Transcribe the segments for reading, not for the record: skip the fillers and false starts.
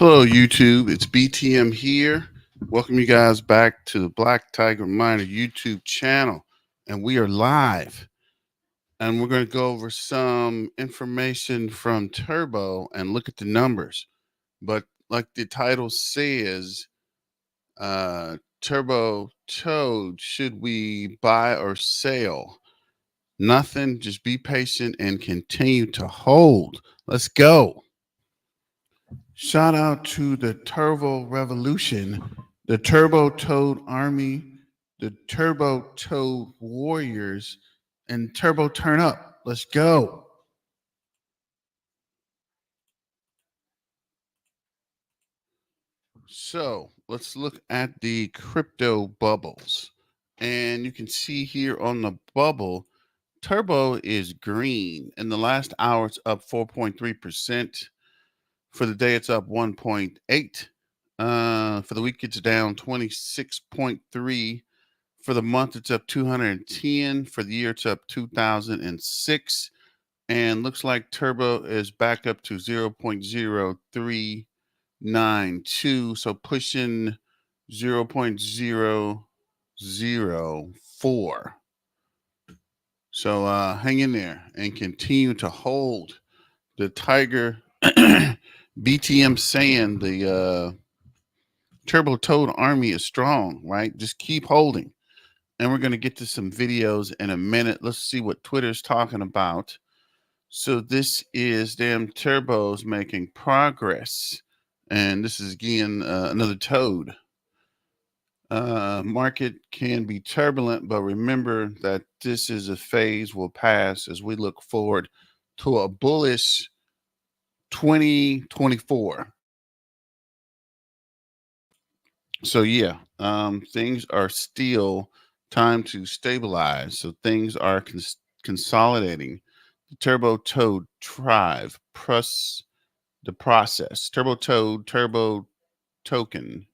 Hello, YouTube. It's BTM here. Welcome you guys back to the Black Tiger Miner YouTube channel. And we are live. And we're going to go over some information from Turbo and look at the numbers. But like the title says, Turbo Toad, should we buy or sell? Nothing. Just be patient and continue to hold. Let's go. Shout out to the Turbo Revolution, the Turbo Toad Army, the Turbo Toad Warriors, and Turbo Turn Up. Let's go. So let's look at the crypto bubbles. And you can see here on the bubble, Turbo is green. In the last hour, it's up 4.3%. For the day, it's up 1.8. For the week, it's down 26.3. For the month, it's up 210. For the year, it's up 2006. And looks like Turbo is back up to 0.0392. So pushing 0.004. So hang in there and continue to hold. The Tiger BTM saying the Turbo Toad Army is strong, right? Just keep holding. And we're going to get to some videos in a minute. Let's see what Twitter's talking about. So this is damn Turbo's making progress. And this is again another Toad. Market can be turbulent, but remember that this is a phase will pass as we look forward to a bullish 2024. So yeah, things are still time to stabilize. So things are consolidating. The Turbo Toad Tribe, plus the process. Turbo Toad, Turbo Token.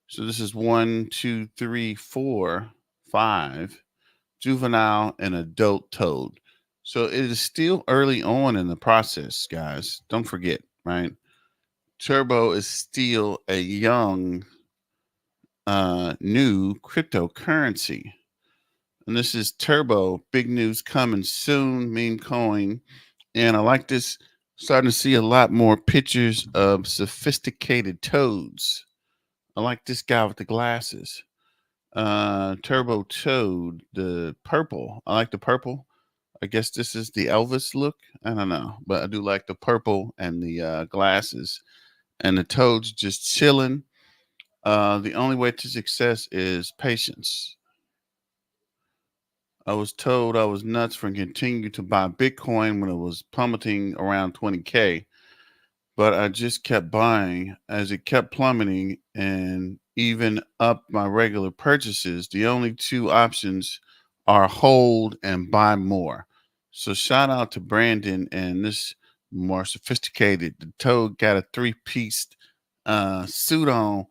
So this is 1, 2, 3, 4, 5. Juvenile and adult toad. So it is still early on in the process, guys. Don't forget, right? Turbo is still a young new cryptocurrency. And this is Turbo. Big news coming soon. Meme coin. And I like this. Starting to see a lot more pictures of sophisticated toads. I like this guy with the glasses. Turbo Toad, the purple. I like the purple. I guess this is the Elvis look. I don't know. But I do like the purple and the glasses. And the toad's just chilling. The only way to success is patience. I was told I was nuts for continuing to buy Bitcoin when it was plummeting around 20K, but I just kept buying as it kept plummeting and even up my regular purchases. The only two options are hold and buy more. So shout out to Brandon and this more sophisticated. The toad got a three-piece suit on,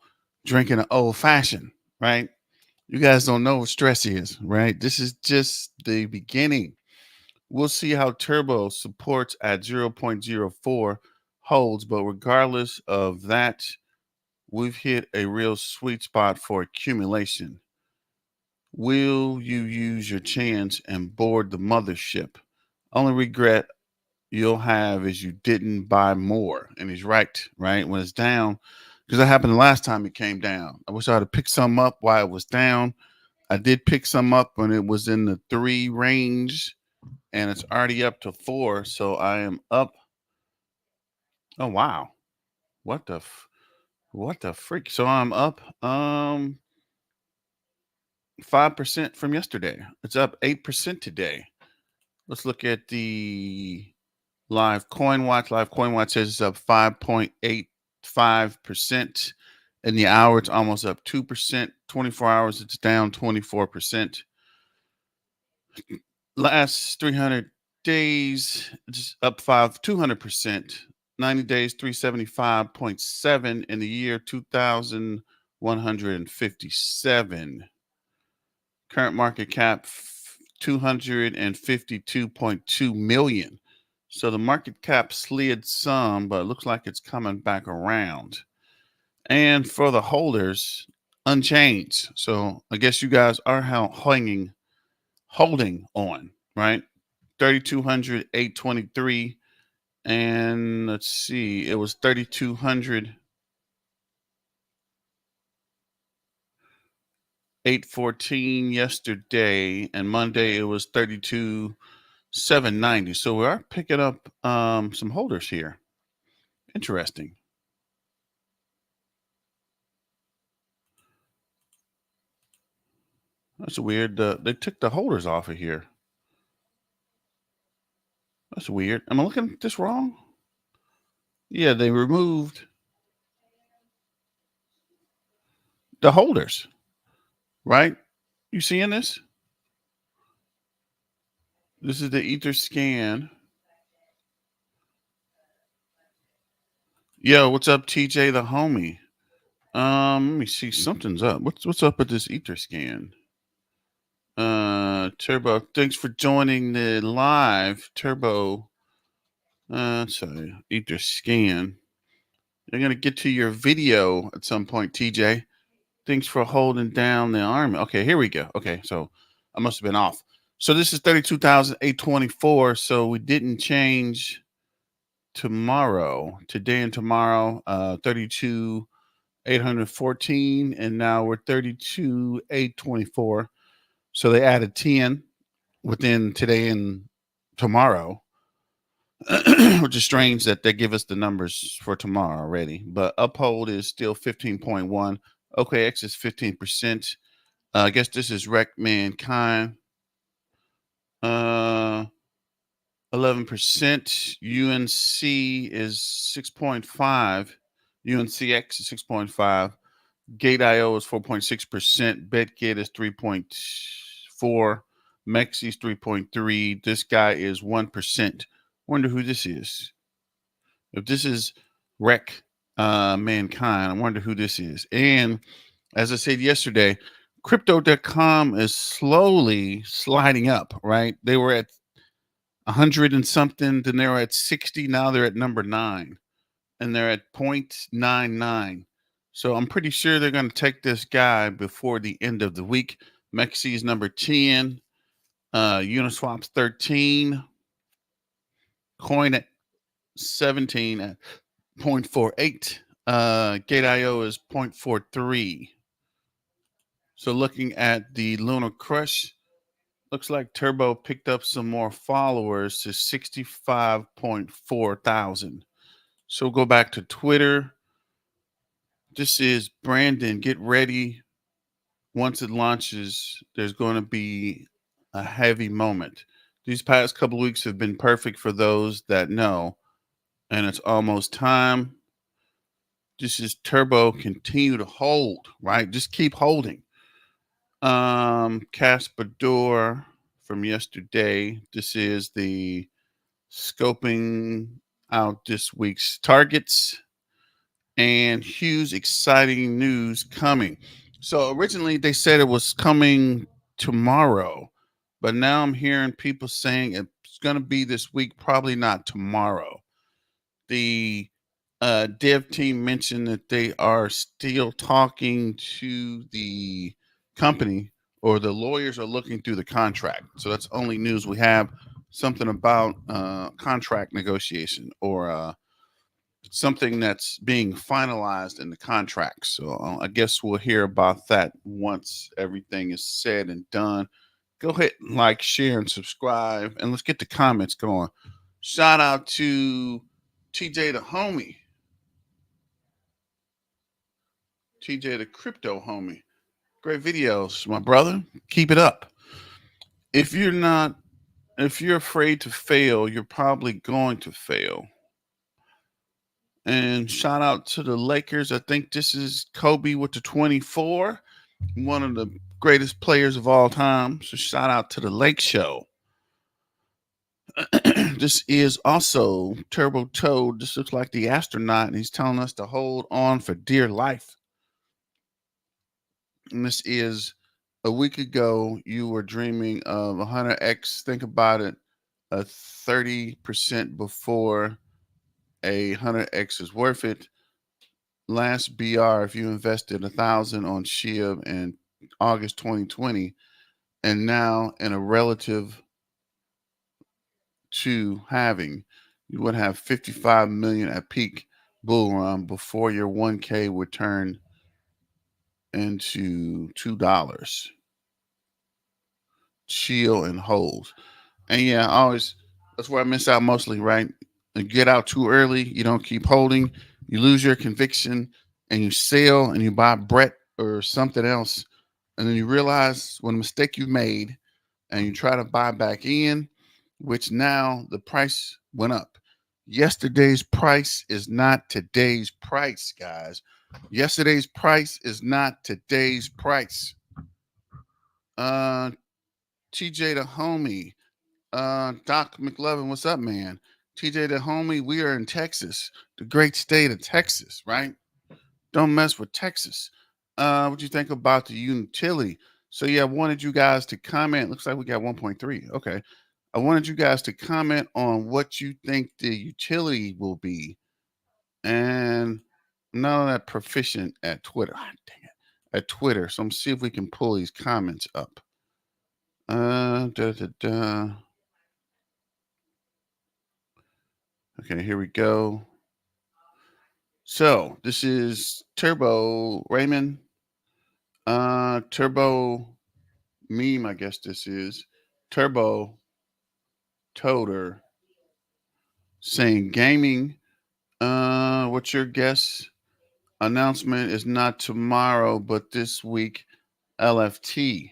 drinking an old fashioned, right? You guys don't know what stress is, right? This is just the beginning. We'll see how Turbo supports at 0.04 holds, but regardless of that, we've hit a real sweet spot for accumulation. Will you use your chance and board the mothership? Only regret you'll have is you didn't buy more. And he's right? When it's down, because that happened the last time it came down. I wish I had picked some up while it was down. I did pick some up when it was in the 3 range, and it's already up to 4. So I am up. Oh wow, what the freak? So I'm up 5% from yesterday. It's up 8% today. Let's look at the live coin watch. Live coin watch says it's up 5.85%. In the hour, it's almost up 2%. 24 hours, it's down 24%. Last 300 days, it's up 200%. 90 days, 375.7. In the year, 2,157. Current market cap, 252.2 million. So the market cap slid some, but it looks like it's coming back around. And for the holders, unchanged. So I guess you guys are holding on, right? 3,200, 823. And let's see, it was 3,200, 814 yesterday. And Monday it was 32, 790. So we are picking up some holders here. Interesting. That's weird. They took the holders off of here. That's weird. Am I looking at this wrong? Yeah, they removed the holders, right? You seeing this? This is the Ether scan. Yo, what's up, TJ the homie? Let me see. Something's up. What's up with this Ether scan? Turbo, thanks for joining the live. Turbo, sorry, Ether scan. You're gonna get to your video at some point, TJ. Thanks for holding down the arm. Okay, here we go. Okay, so I must have been off. So this is 32,824. So we didn't change tomorrow, today and tomorrow, 32,814, and now we're 32,824. So they added 10 within today and tomorrow, which is strange that they give us the numbers for tomorrow already. But Uphold is still 15.1. OKX is 15%. I guess this is Wreck Mankind. 11%. UNC is 6.5. UNCX is 6.5. Gate.io is 4.6%. BetGate is 3.4. Mexi is 3.3. This guy is 1%. Wonder who this is. If this is Wreck Mankind, I wonder who this is. And as I said yesterday, crypto.com is slowly sliding up, right? They were at 100 and something, then they were at 60. Now they're at number 9, and they're at 0.99. So I'm pretty sure they're going to take this guy before the end of the week. Mexi is number 10. Uniswap's 13. Coin at 17 at 0.48. Gate.io is 0.43. So looking at the Lunar Crush, looks like Turbo picked up some more followers to 65.4 thousand. So go back to Twitter. This is Brandon. Get ready. Once it launches, there's going to be a heavy moment. These past couple of weeks have been perfect for those that know, and it's almost time. This is Turbo. Continue to hold, right? Just keep holding. Caspador from yesterday. This is the scoping out this week's targets, and huge exciting news coming. So originally they said it was coming tomorrow, but now I'm hearing people saying it's going to be this week, probably not tomorrow. The dev team mentioned that they are still talking to the company, or the lawyers are looking through the contract. So that's only news we have. Something about contract negotiation, or something that's being finalized in the contract. So I guess we'll hear about that once everything is said and done. Go ahead and like, share, and subscribe, and let's get the comments going. Shout out to TJ the homie. TJ the crypto homie. Great videos, my brother. Keep it up. If you're afraid to fail, you're probably going to fail. And shout out to the Lakers. I think this is Kobe with the 24, one of the greatest players of all time. So shout out to the Lake Show. This is also Turbo Toad. This looks like the astronaut, and he's telling us to hold on for dear life. And this is a week ago, you were dreaming of 100x. Think about it. a 30% before a 100x is worth it. Last BR, if you invested 1,000 on SHIB in August 2020, and now in a relative to halving, you would have 55 million at peak bull run before your 1K would turn into $2. Chill and hold. And yeah, I always, that's where I miss out mostly, right? You get out too early, you don't keep holding, you lose your conviction, and you sell and you buy Brett or something else. And then you realize what a mistake you made and you try to buy back in, which now the price went up. Yesterday's price is not today's price, guys. Yesterday's price is not today's price. TJ the homie, Doc McLovin, what's up, man? TJ the homie, we are in Texas, the great state of Texas, right? Don't mess with Texas. What you think about the utility? So yeah, I wanted you guys to comment. Looks like we got 1.3. Okay. I wanted you guys to comment on what you think the utility will be. And none of that proficient at Twitter. Ah, dang it. At Twitter. So I'm gonna see if we can pull these comments up. Da, da, da. Okay, here we go. So this is Turbo Raymond. Turbo Meme, I guess this is. Turbo Toter saying gaming. What's your guess? Announcement is not tomorrow, but this week, LFT.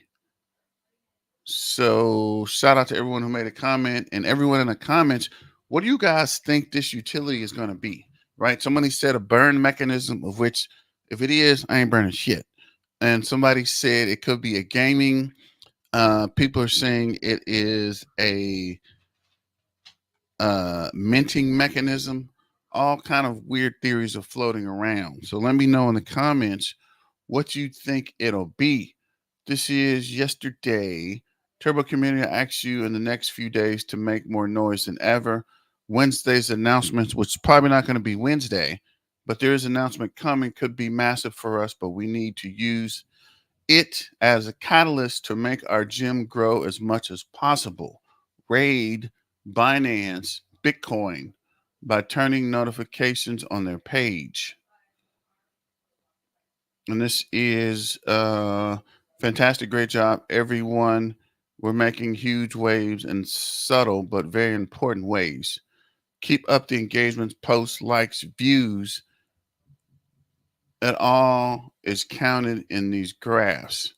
So shout out to everyone who made a comment and everyone in the comments. What do you guys think this utility is going to be? Right? Somebody said a burn mechanism, of which, if it is, I ain't burning shit. And somebody said it could be a gaming. People are saying it is a minting mechanism. All kind of weird theories are floating around. So let me know in the comments what you think it'll be. This is yesterday. Turbo Community asks you in the next few days to make more noise than ever. Wednesday's announcements, which is probably not going to be Wednesday, but there is an announcement coming, could be massive for us, but we need to use it as a catalyst to make our gym grow as much as possible. Raid Binance Bitcoin by turning notifications on their page. And this is fantastic. Great job, everyone. We're making huge waves in subtle but very important ways. Keep up the engagements, posts, likes, views. It all is counted in these graphs.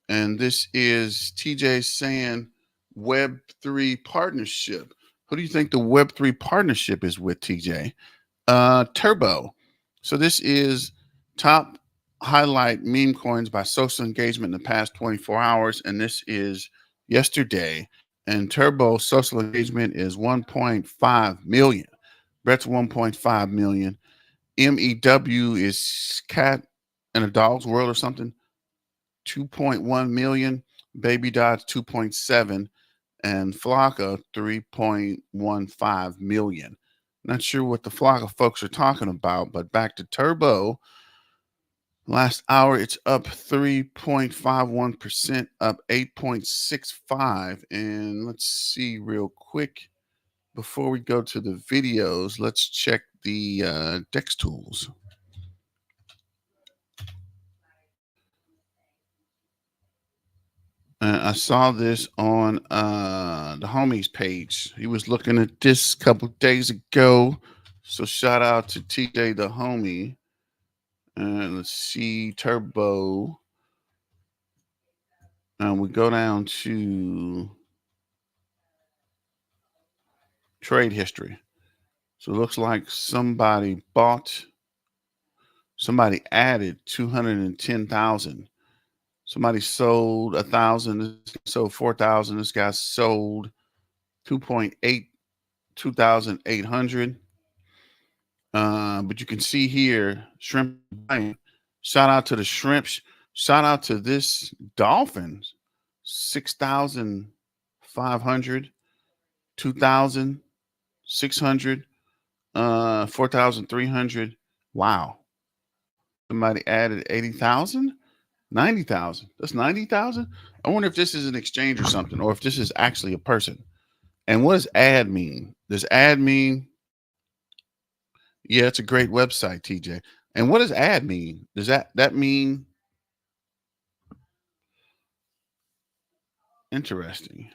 And this is TJ saying Web3 partnership. Who do you think the Web3 partnership is with, TJ? Turbo. So this is top highlight meme coins by social engagement in the past 24 hours. And this is yesterday. And Turbo social engagement is 1.5 million. Brett's 1.5 million. MEW is cat in a dog's world or something. 2.1 million. Baby Dot's 2.7. And Flocka 3.15 million. Not sure what the Flocka folks are talking about, but back to Turbo. Last hour, it's up 3.51%, up 8.65. And let's see real quick before we go to the videos. Let's check the DEX tools. I saw this on the homies page. He was looking at this a couple days ago. So shout out to TJ the homie. Let's see, Turbo. We go down to trade history. So it looks like somebody added 210,000. Somebody sold 1,000. This guy sold 4,000. This guy sold 2.8, 2,800. But you can see here, shrimp buying. Shout out to the shrimps. Shout out to this dolphins, 6,500. 2,600, 4,300. Wow. Somebody added 80,000, 90,000. That's 90,000. I wonder if this is an exchange or something, or if this is actually a person. And what does ad mean? Does ad mean, yeah, it's a great website, TJ. And what does ad mean? Does that mean interesting?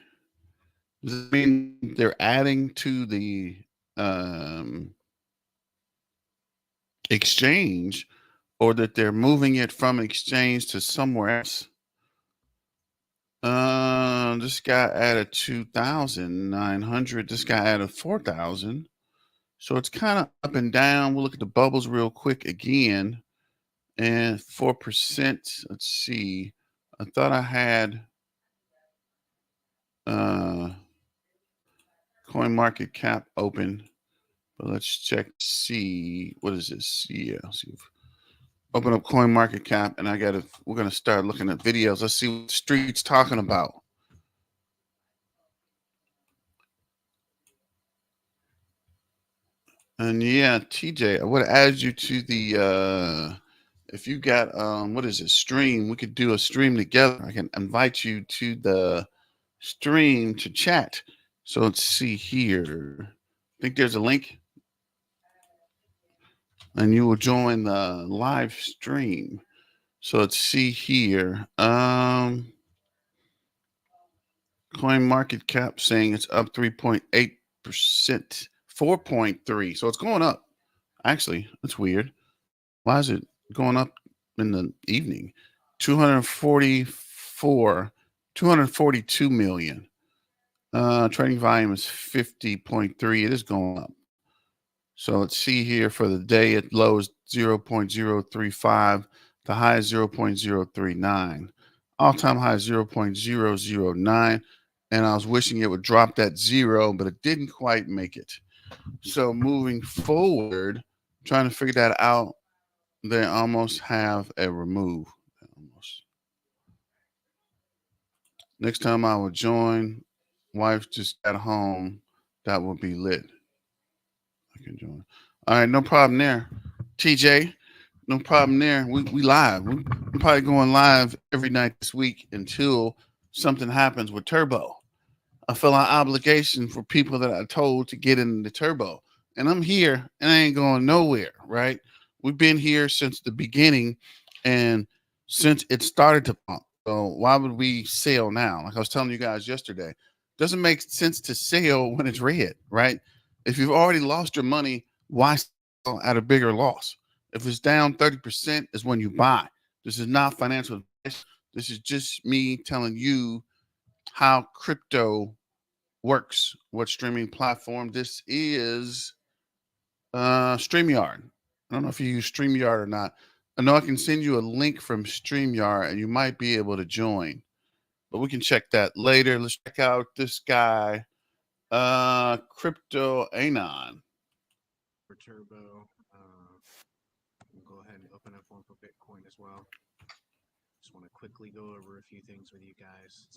Does it mean they're adding to the um, exchange, or that they're moving it from exchange to somewhere else? This guy added 2,900. This guy added 4,000. So it's kind of up and down. We'll look at the bubbles real quick again. And 4%. Let's see. I thought I had coin market cap open, but let's check to see what is this. Yeah, let's see. Open up coin market cap, and we're gonna start looking at videos. Let's see what the street's talking about. And yeah, TJ, I would add you to the if you got what is it, stream, we could do a stream together. I can invite you to the stream to chat. So let's see here. I think there's a link, and you will join the live stream. So let's see here. Coin market cap saying it's up 3.8%, 4.3. So it's going up. Actually, that's weird. Why is it going up in the evening? 242 million. Trading volume is 50.3. It is going up. So let's see here for the day. It lows 0.035. The high is 0.039. All-time high is 0.009. And I was wishing it would drop that zero, but it didn't quite make it. So moving forward, trying to figure that out, they almost have a remove. Almost. Next time I will join, wife just got home, that will be lit. I can join. All right, no problem there. TJ, no problem there. We live. We're probably going live every night this week until something happens with Turbo. I feel an obligation for people that I told to get in the Turbo. And I'm here and I ain't going nowhere, right? We've been here since the beginning and since it started to pump. So why would we sell now? Like I was telling you guys yesterday, doesn't make sense to sell when it's red, right? If you've already lost your money, why sell at a bigger loss? If it's down 30% is when you buy. This is not financial advice. This is just me telling you how crypto works, what streaming platform. This is StreamYard. I don't know if you use StreamYard or not. I know I can send you a link from StreamYard and you might be able to join, but we can check that later. Let's check out this guy, Crypto Anon. For Turbo, we'll go ahead and open up one for Bitcoin as well. Just want to quickly go over a few things with you guys.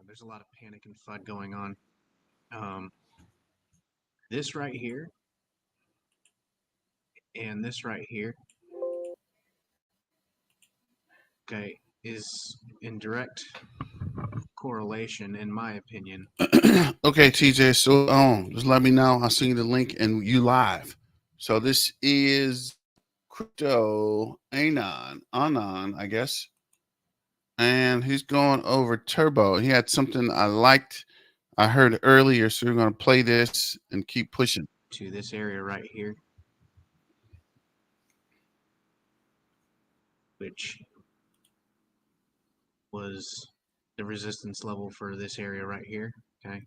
There's a lot of panic and FUD going on. This right here and this right here, okay, is in direct correlation, in my opinion. Okay, TJ. So just let me know. I'll send you the link and you live. So this is Crypto Anon, I guess. And he's going over Turbo. He had something I liked, I heard earlier, so we're going to play this and keep pushing. To this area right here, which was the resistance level for this area right here, okay?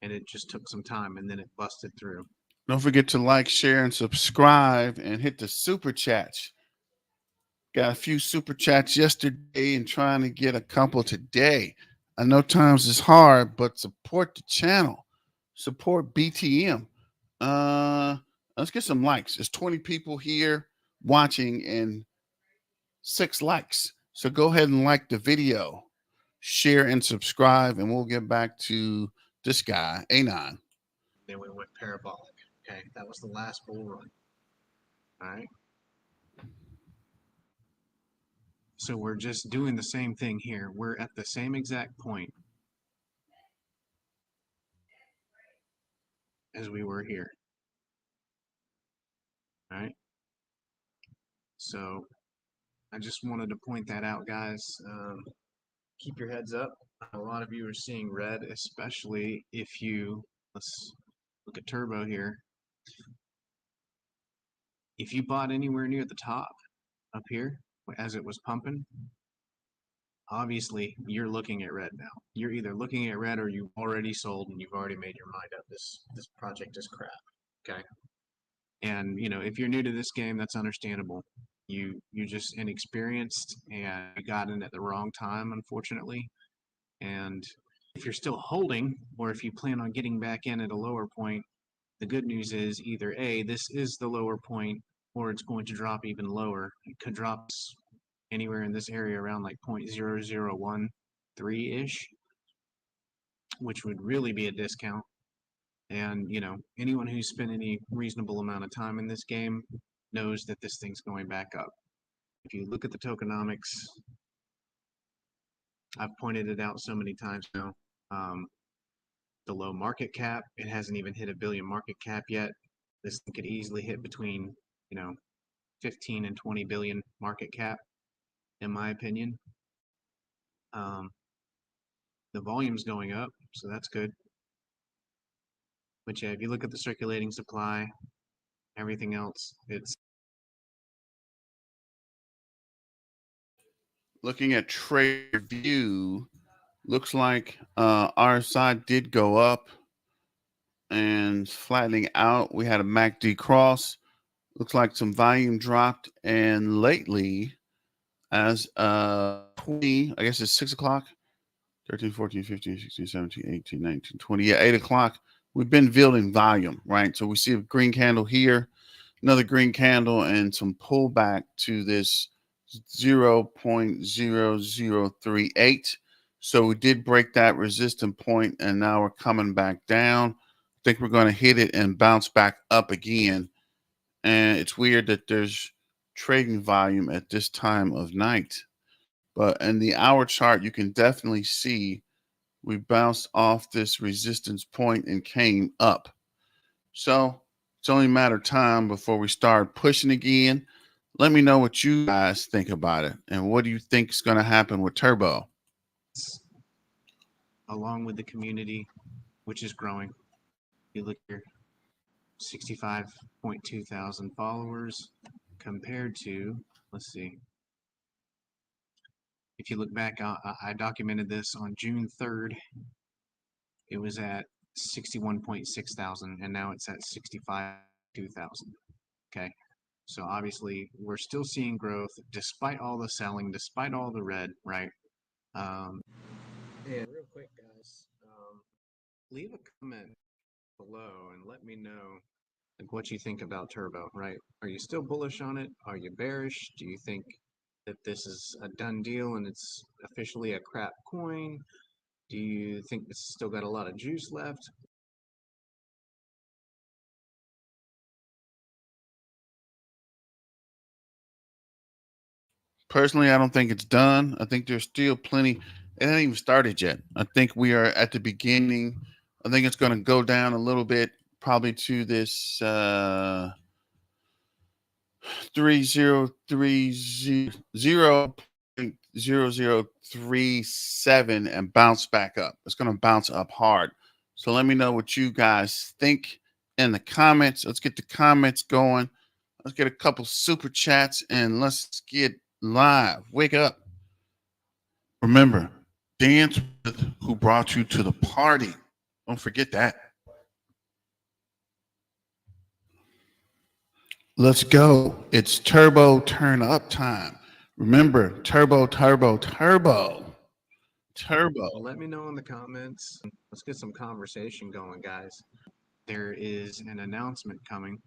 And it just took some time, and then it busted through. Don't forget to like, share, and subscribe, and hit the super chats. Got a few super chats yesterday and trying to get a couple today. I know times is hard, but support the channel. Support BTM. Let's get some likes. There's 20 people here watching and 6 likes. So go ahead and like the video, share and subscribe, and we'll get back to this guy, A9. Then we went parabolic. Okay, that was the last bull run. All right. So we're just doing the same thing here. We're at the same exact point as we were here. All right. So I just wanted to point that out, guys. Keep your heads up. A lot of you are seeing red, especially if you, let's look at turbo here. If you bought anywhere near the top up here as it was pumping, obviously you're looking at red now. You're either looking at red or you've already sold and you've already made your mind up. This project is crap. Okay. And you know, if you're new to this game, that's understandable. You're just inexperienced and you got in at the wrong time, unfortunately. And if you're still holding, or if you plan on getting back in at a lower point, the good news is either A, this is the lower point, or it's going to drop even lower. It could drop anywhere in this area around like 0.0013-ish, which would really be a discount. And, you know, anyone who's spent any reasonable amount of time in this game knows that this thing's going back up. If you look at the tokenomics, I've pointed it out so many times now. The low market cap, it hasn't even hit a billion market cap yet. This thing could easily hit between, you know, 15 and 20 billion market cap, in my opinion. The volume's going up, so that's good. But yeah, if you look at the circulating supply, everything else, it's Looking at trade view, looks like RSI did go up and flattening out. We had a MACD cross. Looks like some volume dropped. And lately, as 20, I guess it's 6 o'clock, 13, 14, 15, 16, 17, 18, 19, 20. Yeah, 8 o'clock. We've been building volume, right? So we see a green candle here, another green candle, and some pullback to this 0.0038. So we did break that resistance point, and now we're coming back down. I think we're going to hit it and bounce back up again. And it's weird that there's trading volume at this time of night. But in the hour chart, you can definitely see we bounced off this resistance point and came up. So it's only a matter of time before we start pushing again. Let me know what you guys think about it. And what do you think is going to happen with Turbo? along with the community, which is growing. You look here, 65.2 thousand followers compared to, let's see, if you look back, I documented this on June 3rd. It was at 61.6 thousand, and now it's at 65.2 thousand. Okay, so obviously we're still seeing growth despite all the selling, despite all the red, right? And real quick, guys, leave a comment below and let me know like what you think about Turbo, right? Are you still bullish on it? Are you bearish? Do you think that this is a done deal and it's officially a crap coin? Do you think it's still got a lot of juice left? Personally, I don't think it's done. I think there's still plenty. It hasn't even started yet. I think we are at the beginning. I think it's going to go down a little bit, probably to this 0.0037 and bounce back up. It's going to bounce up hard. So let me know what you guys think in the comments. Let's get the comments going. Let's get a couple super chats and let's get live. Wake up. Remember, dance with who brought you to the party. Don't forget that. Let's go. It's turbo turn up time. Remember, turbo, turbo, turbo, turbo. Well, let me know in the comments. Let's get some conversation going, guys. There is an announcement coming.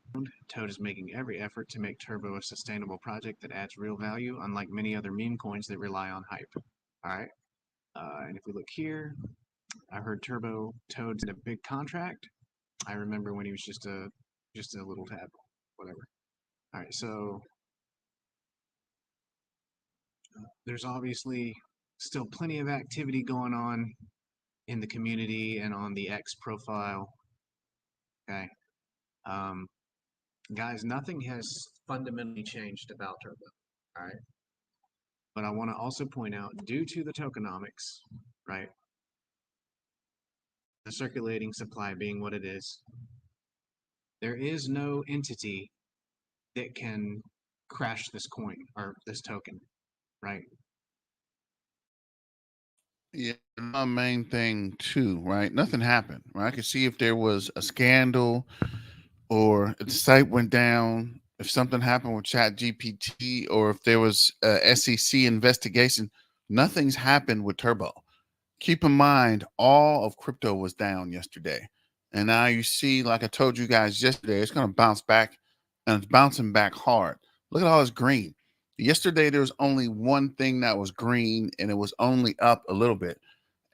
Toad is making every effort to make Turbo a sustainable project that adds real value, unlike many other meme coins that rely on hype. All right. And if we look here, I heard Turbo Toad's in a big contract. I remember when he was just a little tad, whatever. All right, so there's obviously still plenty of activity going on in the community and on the X profile. Okay, um, guys, nothing has fundamentally changed about Turbo. All right, but I want to also point out, due to the tokenomics, right, the circulating supply being what it is, there is no entity that can crash this coin or this token, right? Yeah, my main thing too, right? Nothing happened, right? I could see if there was a scandal or if the site went down, if something happened with Chat GPT, or if there was a SEC investigation. Nothing's happened with Turbo. Keep in mind, all of crypto was down yesterday. And now you see, like I told you guys yesterday, it's going to bounce back and it's bouncing back hard. Look at all this green. Yesterday, there was only one thing that was green and it was only up a little bit.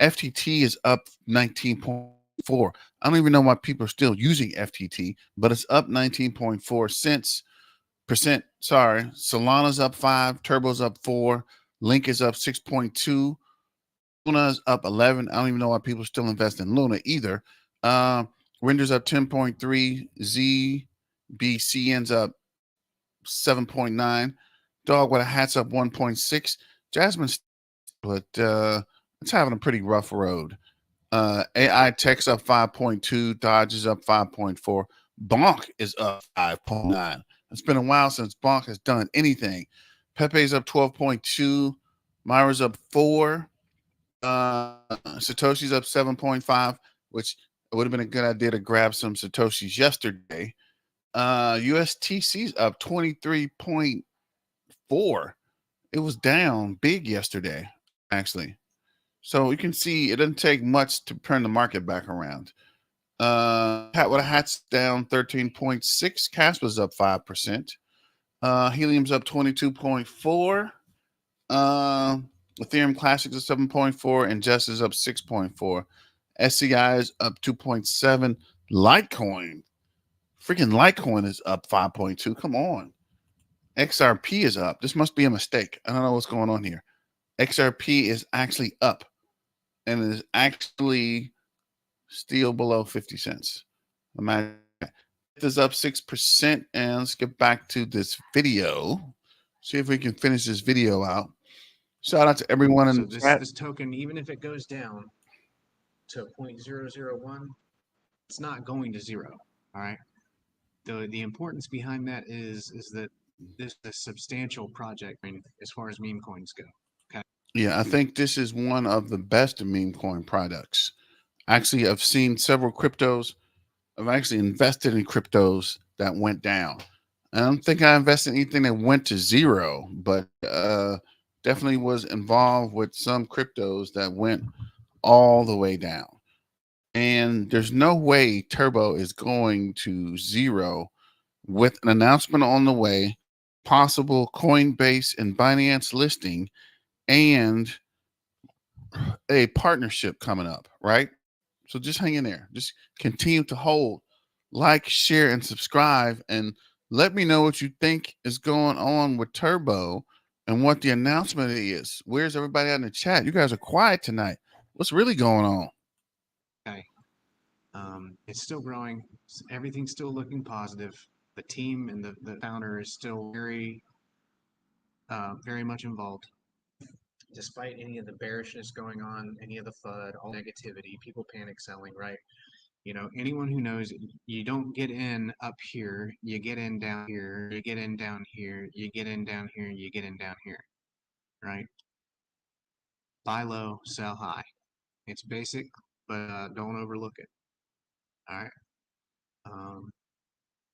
FTT is up 19.4. I don't even know why people are still using FTT, but it's up 19.4 cents percent. Sorry. Solana's up 5, Turbo's up 4, Link is up 6.2. Luna's up 11. I don't even know why people still invest in Luna either. Render's up 10.3. ZBC ends up 7.9. Dog with a hat's up 1.6. Jasmine's, but it's having a pretty rough road. AI Tech's up 5.2. Dodge is up 5.4. Bonk is up 5.9. It's been a while since Bonk has done anything. Pepe's up 12.2. Myra's up 4. Satoshi's up 7.5, which it would have been a good idea to grab some Satoshis yesterday. USTC's up 23.4. It was down big yesterday, actually. So you can see it doesn't take much to turn the market back around. Hat's down 13.6. Caspa's up 5%. Helium's up 22.4. Ethereum Classic is 7.4 and Jess is up 6.4. SCI is up 2.7. Litecoin, freaking Litecoin is up 5.2. Come on. XRP is up. This must be a mistake. I don't know what's going on here. XRP is actually up and is actually still below 50 cents. Imagine that. It is up 6%. And let's get back to this video. See if we can finish this video out. Shout out to everyone in So the chat. this token, even if it goes down to 0.001, it's not going to zero. All right. The importance behind that is that this is a substantial project. I mean, as far as meme coins go. Okay. Yeah, I think this is one of the best meme coin products. Actually, I've seen several cryptos. I've actually invested in cryptos that went down. I don't think I invested in anything that went to zero, but definitely was involved with some cryptos that went all the way down. And there's no way Turbo is going to zero with an announcement on the way, possible Coinbase and Binance listing, and a partnership coming up, right? So just hang in there. Just continue to hold, like, share, and subscribe. And let me know what you think is going on with Turbo and what the announcement is. Where's everybody out in the chat? You guys are quiet tonight. What's really going on? Okay. It's still growing. Everything's still looking positive. The team and the founder is still very much involved. Despite any of the bearishness going on, any of the FUD, all negativity, people panic selling, right? You know, anyone who knows you don't get in up here, you get in down here, you get in down here, you get in down here, you get in down here, right? Buy low, sell high. It's basic, but don't overlook it. All right. Um,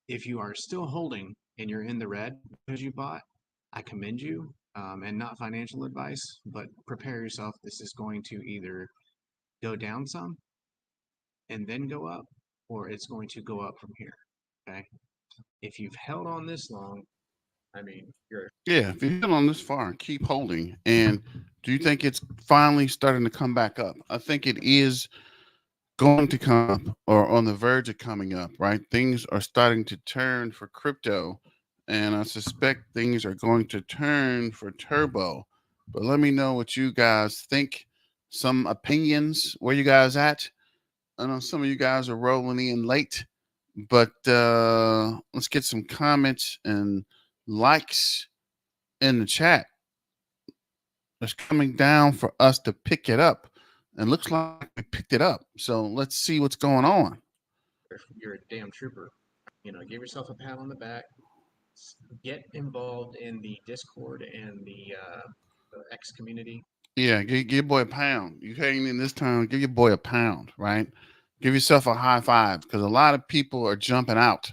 if you are still holding and you're in the red because you bought, I commend you. And not financial advice, but prepare yourself. This is going to either go down some and then go up, or it's going to go up from here. Okay. If you've held on this long, I mean, you're Yeah, if you've been on this far, keep holding. And do you think it's finally starting to come back up? I think it is going to come up or on the verge of coming up, right? Things are starting to turn for crypto, and I suspect things are going to turn for turbo. But let me know what you guys think. Some opinions. Where you guys at? I know some of you guys are rolling in late, but let's get some comments and likes in the chat. It's coming down for us to pick it up. And looks like we picked it up. So let's see what's going on. you're a damn trooper. You know, give yourself a pat on the back. Get involved in the Discord and the X community. Yeah, give your boy a pound. You hanging in this town, give your boy a pound, right? Give yourself a high five because a lot of people are jumping out.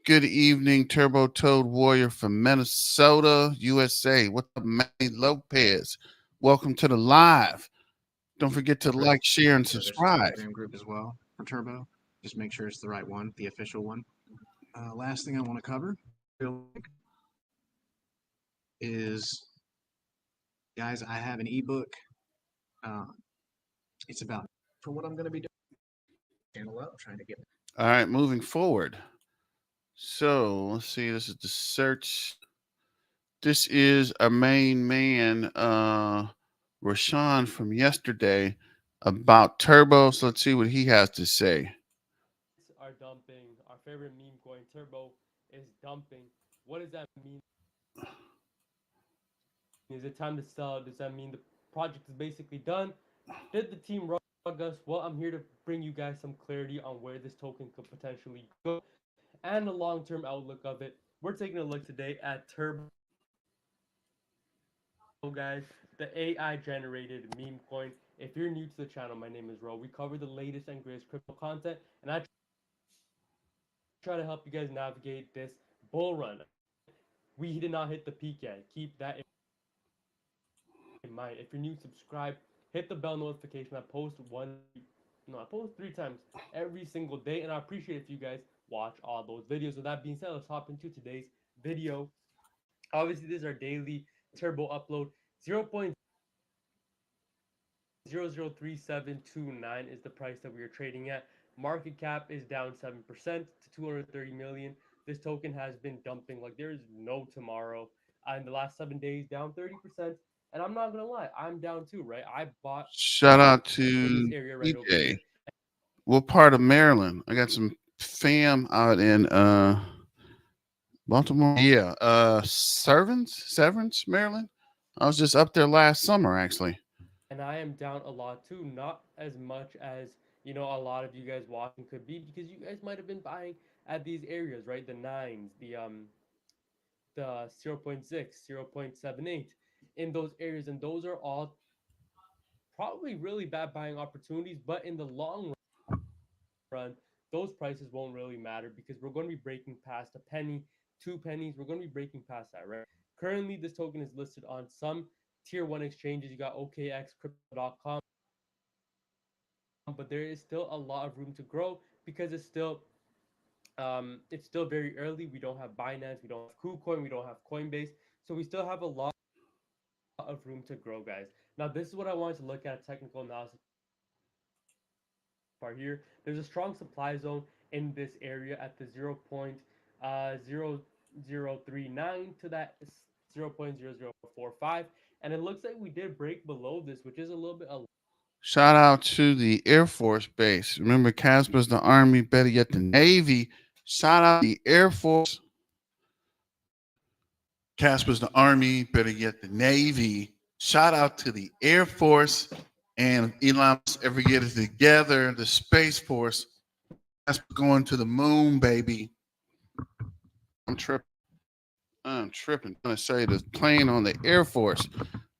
Good evening, Turbo Toad Warrior from Minnesota, USA. What's up, Manny Lopez? Welcome to the live. Don't forget to like, share, and There's a subscribe. Telegram group as well for Turbo. Just make sure it's the right one, the official one. Last thing I want to cover real quick is, guys, I have an ebook. Uh, it's about for what I'm going to be doing. Channel up, trying to get. All right, moving forward. So let's see. This is the search. This is our main man, Rashawn from yesterday about Turbo. So let's see what he has to say. Are dumping. Our favorite meme coin, Turbo, is dumping. What does that mean? Is it time to sell? Does that mean the project is basically done? Did the team rug us? Well, I'm here to bring you guys some clarity on where this token could potentially go and the long-term outlook of it. We're taking a look today at Turbo, guys, the AI-generated meme coin. If you're new to the channel, my name is Ro. We cover the latest and greatest crypto content, and I try to help you guys navigate this bull run. Again, we did not hit the peak yet. Keep that in mind. If you're new, subscribe, hit the bell notification. I post I post 3 times every single day, and I appreciate if you guys watch all those videos. With that being said, let's hop into today's video. Obviously, this is our daily turbo upload. 0.003729 is the price that we are trading at. Market cap is down 7% to 230 million. This token has been dumping like there is no tomorrow. In the last 7 days, down 30%. And I'm not gonna lie, I'm down too, right? I bought Shout out in this to area right over DJ. here. What part of Maryland? I got some fam out in Baltimore. Yeah, Severance, Maryland. I was just up there last summer, actually. And I am down a lot too, not as much as a lot of you guys watching could be, because you guys might have been buying at these areas, right? The nines, the zero point 0.6, 0.78 in those areas, and those are all probably really bad buying opportunities, but in the long run, those prices won't really matter because we're going to be breaking past a penny, 2 pennies. We're going to be breaking past that, right? Currently, this token is listed on some tier one exchanges. You got OKX, crypto.com, but there is still a lot of room to grow because it's still very early. We don't have Binance, we don't have KuCoin, we don't have Coinbase, so we still have a lot of room to grow, guys. Now, this is what I wanted to look at, technical analysis part here. There's a strong supply zone in this area at the 0.0039 to that 0.0045, and it looks like we did break below this, which is a little bit. Shout out to the Air Force Base. Remember, Casper's the Army, better yet, the Navy. Shout out the Air Force. Casper's the Army, better yet, the Navy. Shout out to the Air Force and Elon Musk ever get it together, the Space Force. Casper going to the moon, baby. I'm tripping. I'm tripping. I'm going to say the plane on the Air Force.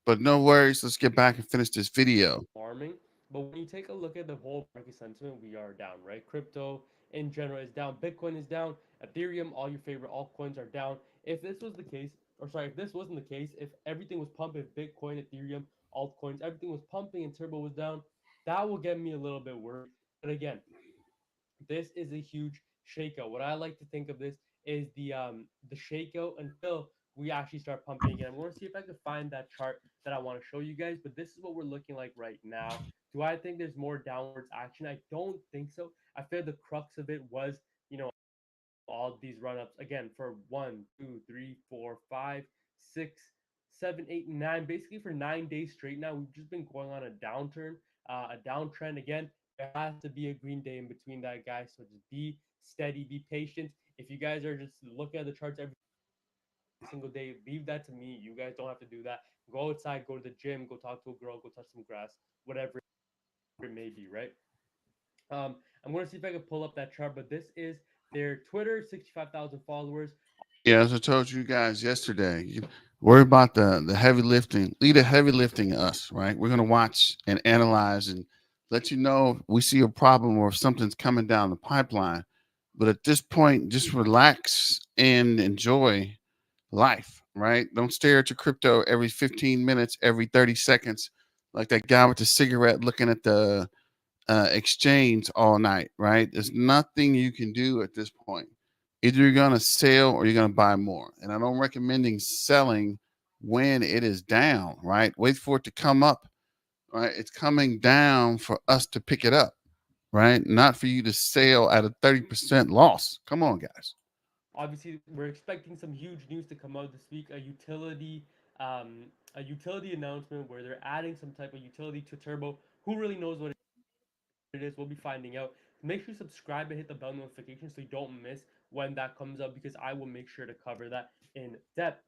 But no worries. Let's get back and finish this video. Farming. But when you take a look at the whole market sentiment, we are down, right? Crypto in general is down. Bitcoin is down. Ethereum, all your favorite altcoins are down. If this was the case, or sorry, if this wasn't the case, if everything was pumping, Bitcoin, Ethereum, altcoins, everything was pumping and Turbo was down, that will get me a little bit worried. But again, this is a huge shakeout. What I like to think of this is the shakeout until we actually start pumping again. I'm going to see if I can find that chart that I want to show you guys, but this is what we're looking like right now. Do I think there's more downwards action? I don't think so. I feel the crux of it was, all these run ups again for 1, 2, 3, 4, 5, 6, 7, 8, 9, basically for 9 days straight now. We've just been going on a downturn, a downtrend again. There has to be a green day in between that, guys. So just be steady, be patient. If you guys are just looking at the charts every single day, leave that to me. You guys don't have to do that. Go outside, go to the gym, go talk to a girl, go touch some grass, whatever it may be, right? I'm going to see if I can pull up that chart, but this is their Twitter, 65,000 followers. Yeah, as I told you guys yesterday, you worry about the heavy lifting. Leave the heavy lifting to us, right? We're gonna watch and analyze and let you know if we see a problem or if something's coming down the pipeline. But at this point, just relax and enjoy life, right? Don't stare at your crypto every 15 minutes, every 30 seconds, like that guy with the cigarette looking at the exchange all night, right? There's nothing you can do at this point. Either you're going to sell or you're going to buy more. And I don't recommending selling when it is down, right? Wait for it to come up, right? It's coming down for us to pick it up, right? Not for you to sell at a 30% loss. Come on, guys. Obviously, we're expecting some huge news to come out this week. A utility announcement where they're adding some type of utility to Turbo. Who really knows what it is? We'll be finding out. Make sure you subscribe and hit the bell notification so you don't miss when that comes up, because I will make sure to cover that in depth.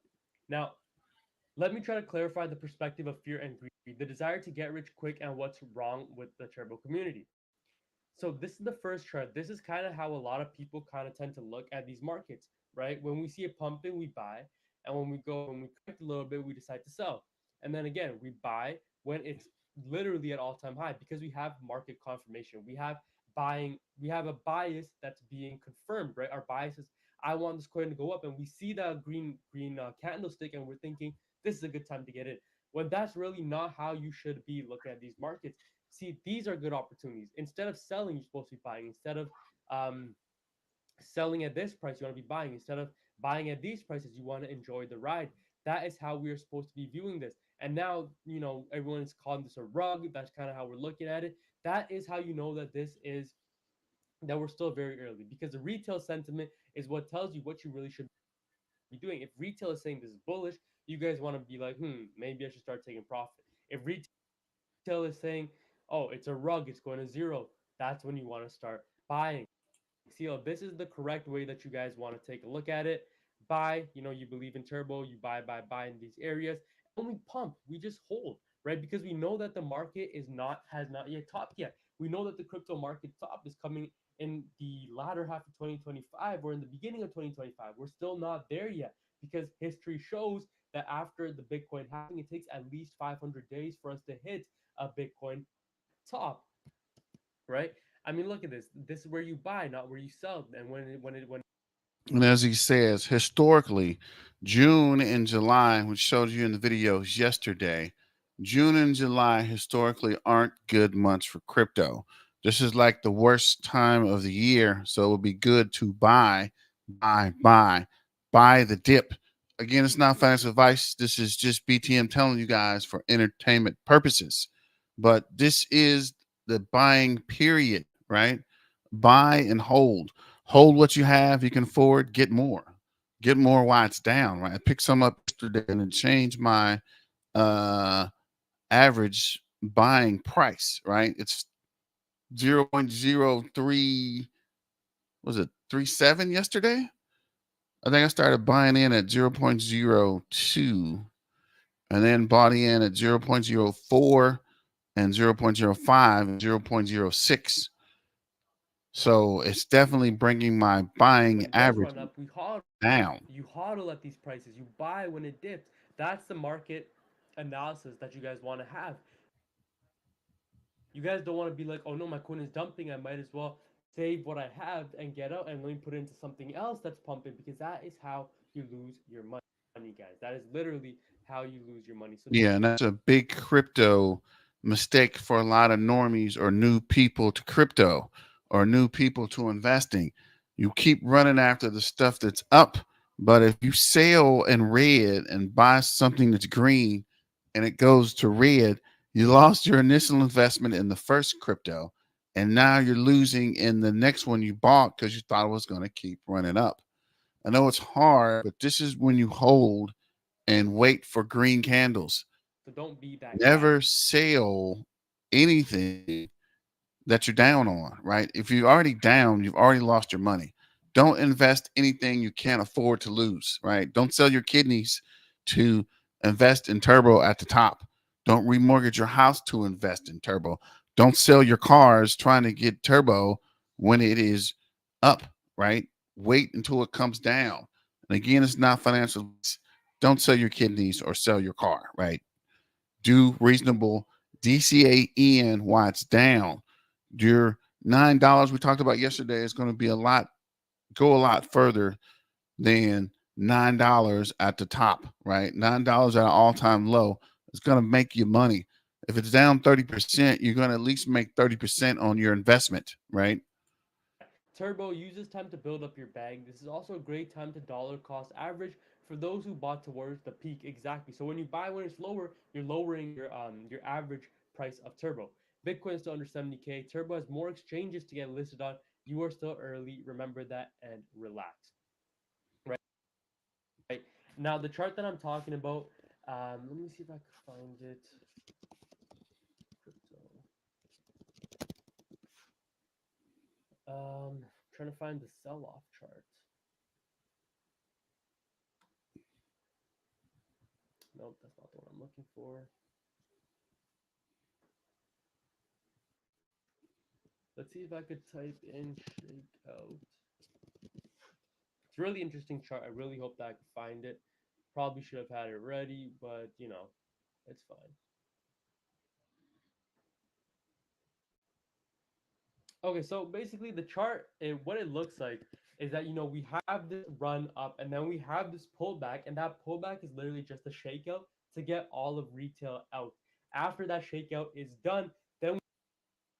Now, let me try to clarify the perspective of fear and greed, the desire to get rich quick, and what's wrong with the Turbo community. So this is the first chart. This is kind of how a lot of people kind of tend to look at these markets, right? When we see it pumping, we buy, and when we correct a little bit, we decide to sell. And then again, we buy when it's literally at all-time high because we have market confirmation. We have a bias that's being confirmed, right? Our bias is I want this coin to go up, and we see that green candlestick, and we're thinking this is a good time to get in. When that's really not how you should be looking at these markets. See, these are good opportunities. Instead of selling, you're supposed to be buying. Instead of um, selling at this price, you want to be buying. Instead of buying at these prices, you want to enjoy the ride. That is how we are supposed to be viewing this. And now, everyone is calling this a rug. That's kind of how we're looking at it. That is how you know that we're still very early, because the retail sentiment is what tells you what you really should be doing. If retail is saying this is bullish, you guys want to be like, maybe I should start taking profit. If retail is saying, oh, it's a rug, it's going to zero, that's when you want to start buying. See, this is the correct way that you guys want to take a look at it. Buy, you believe in turbo, you buy in these areas, and when we pump, we just hold, right? Because we know that the market has not yet topped yet. We know that the crypto market top is coming in the latter half of 2025 or in the beginning of 2025. We're still not there yet, because history shows that after the Bitcoin halving, it takes at least 500 days for us to hit a Bitcoin top, right? I mean, look at this. This is where you buy, not where you sell. And when And as he says, historically, June and July, which showed you in the videos yesterday, June and July historically aren't good months for crypto. This is like the worst time of the year. So it would be good to buy the dip. Again, it's not financial advice. This is just BTM telling you guys for entertainment purposes. But this is the buying period, right? Buy and hold what you have, you can afford, get more while it's down, right? I picked some up yesterday and it changed my uh average buying price, right? It's 0.03, was it 37 yesterday? I think I started buying in at 0.02 and then bought in at 0.04 and 0.05 and 0.06. So it's definitely bringing my buying it does average run up, we hodl. down. You hodl at these prices. You buy when it dips. That's the market analysis that you guys want to have. You guys don't want to be like, oh no, my coin is dumping. I might as well save what I have and get out, and let me put it into something else that's pumping, because that is how you lose your money, guys. That is literally how you lose your money. So Yeah, and that's a big crypto mistake for a lot of normies or new people to crypto or new people to investing. You keep running after the stuff that's up. But if you sell in red and buy something that's green and it goes to red, you lost your initial investment in the first crypto. And now you're losing in the next one you bought because you thought it was going to keep running up. I know it's hard, but this is when you hold and wait for green candles. So don't be that guy. Never sell anything that you're down on, right? If you're already down, you've already lost your money. Don't invest anything you can't afford to lose, right? Don't sell your kidneys to invest in turbo at the top. Don't remortgage your house to invest in turbo. Don't sell your cars trying to get turbo when it is up, right? Wait until it comes down. And again, it's not financial. Don't sell your kidneys or sell your car, right? Do reasonable DCA in while it's down. Your $9 we talked about yesterday is going to be go a lot further than $9 at the top, right? $9 at an all-time low is going to make you money. If it's down 30%, you're going to at least make 30% on your investment, right? Turbo, use this time to build up your bag. This is also a great time to dollar cost average for those who bought towards the peak exactly. So when you buy when it's lower, you're lowering your average price of Turbo. Bitcoin is still under 70K. Turbo has more exchanges to get listed on. You are still early. Remember that and relax. Right now, the chart that I'm talking about. Let me see if I can find it. Crypto. Trying to find the sell-off chart. Nope, that's not the one I'm looking for. Let's see if I could type in shakeout. It's a really interesting chart. I really hope that I can find it. Probably should have had it ready, but it's fine. Okay, so basically the chart, what it looks like is that we have this run up and then we have this pullback, and that pullback is literally just a shakeout to get all of retail out. After that shakeout is done, then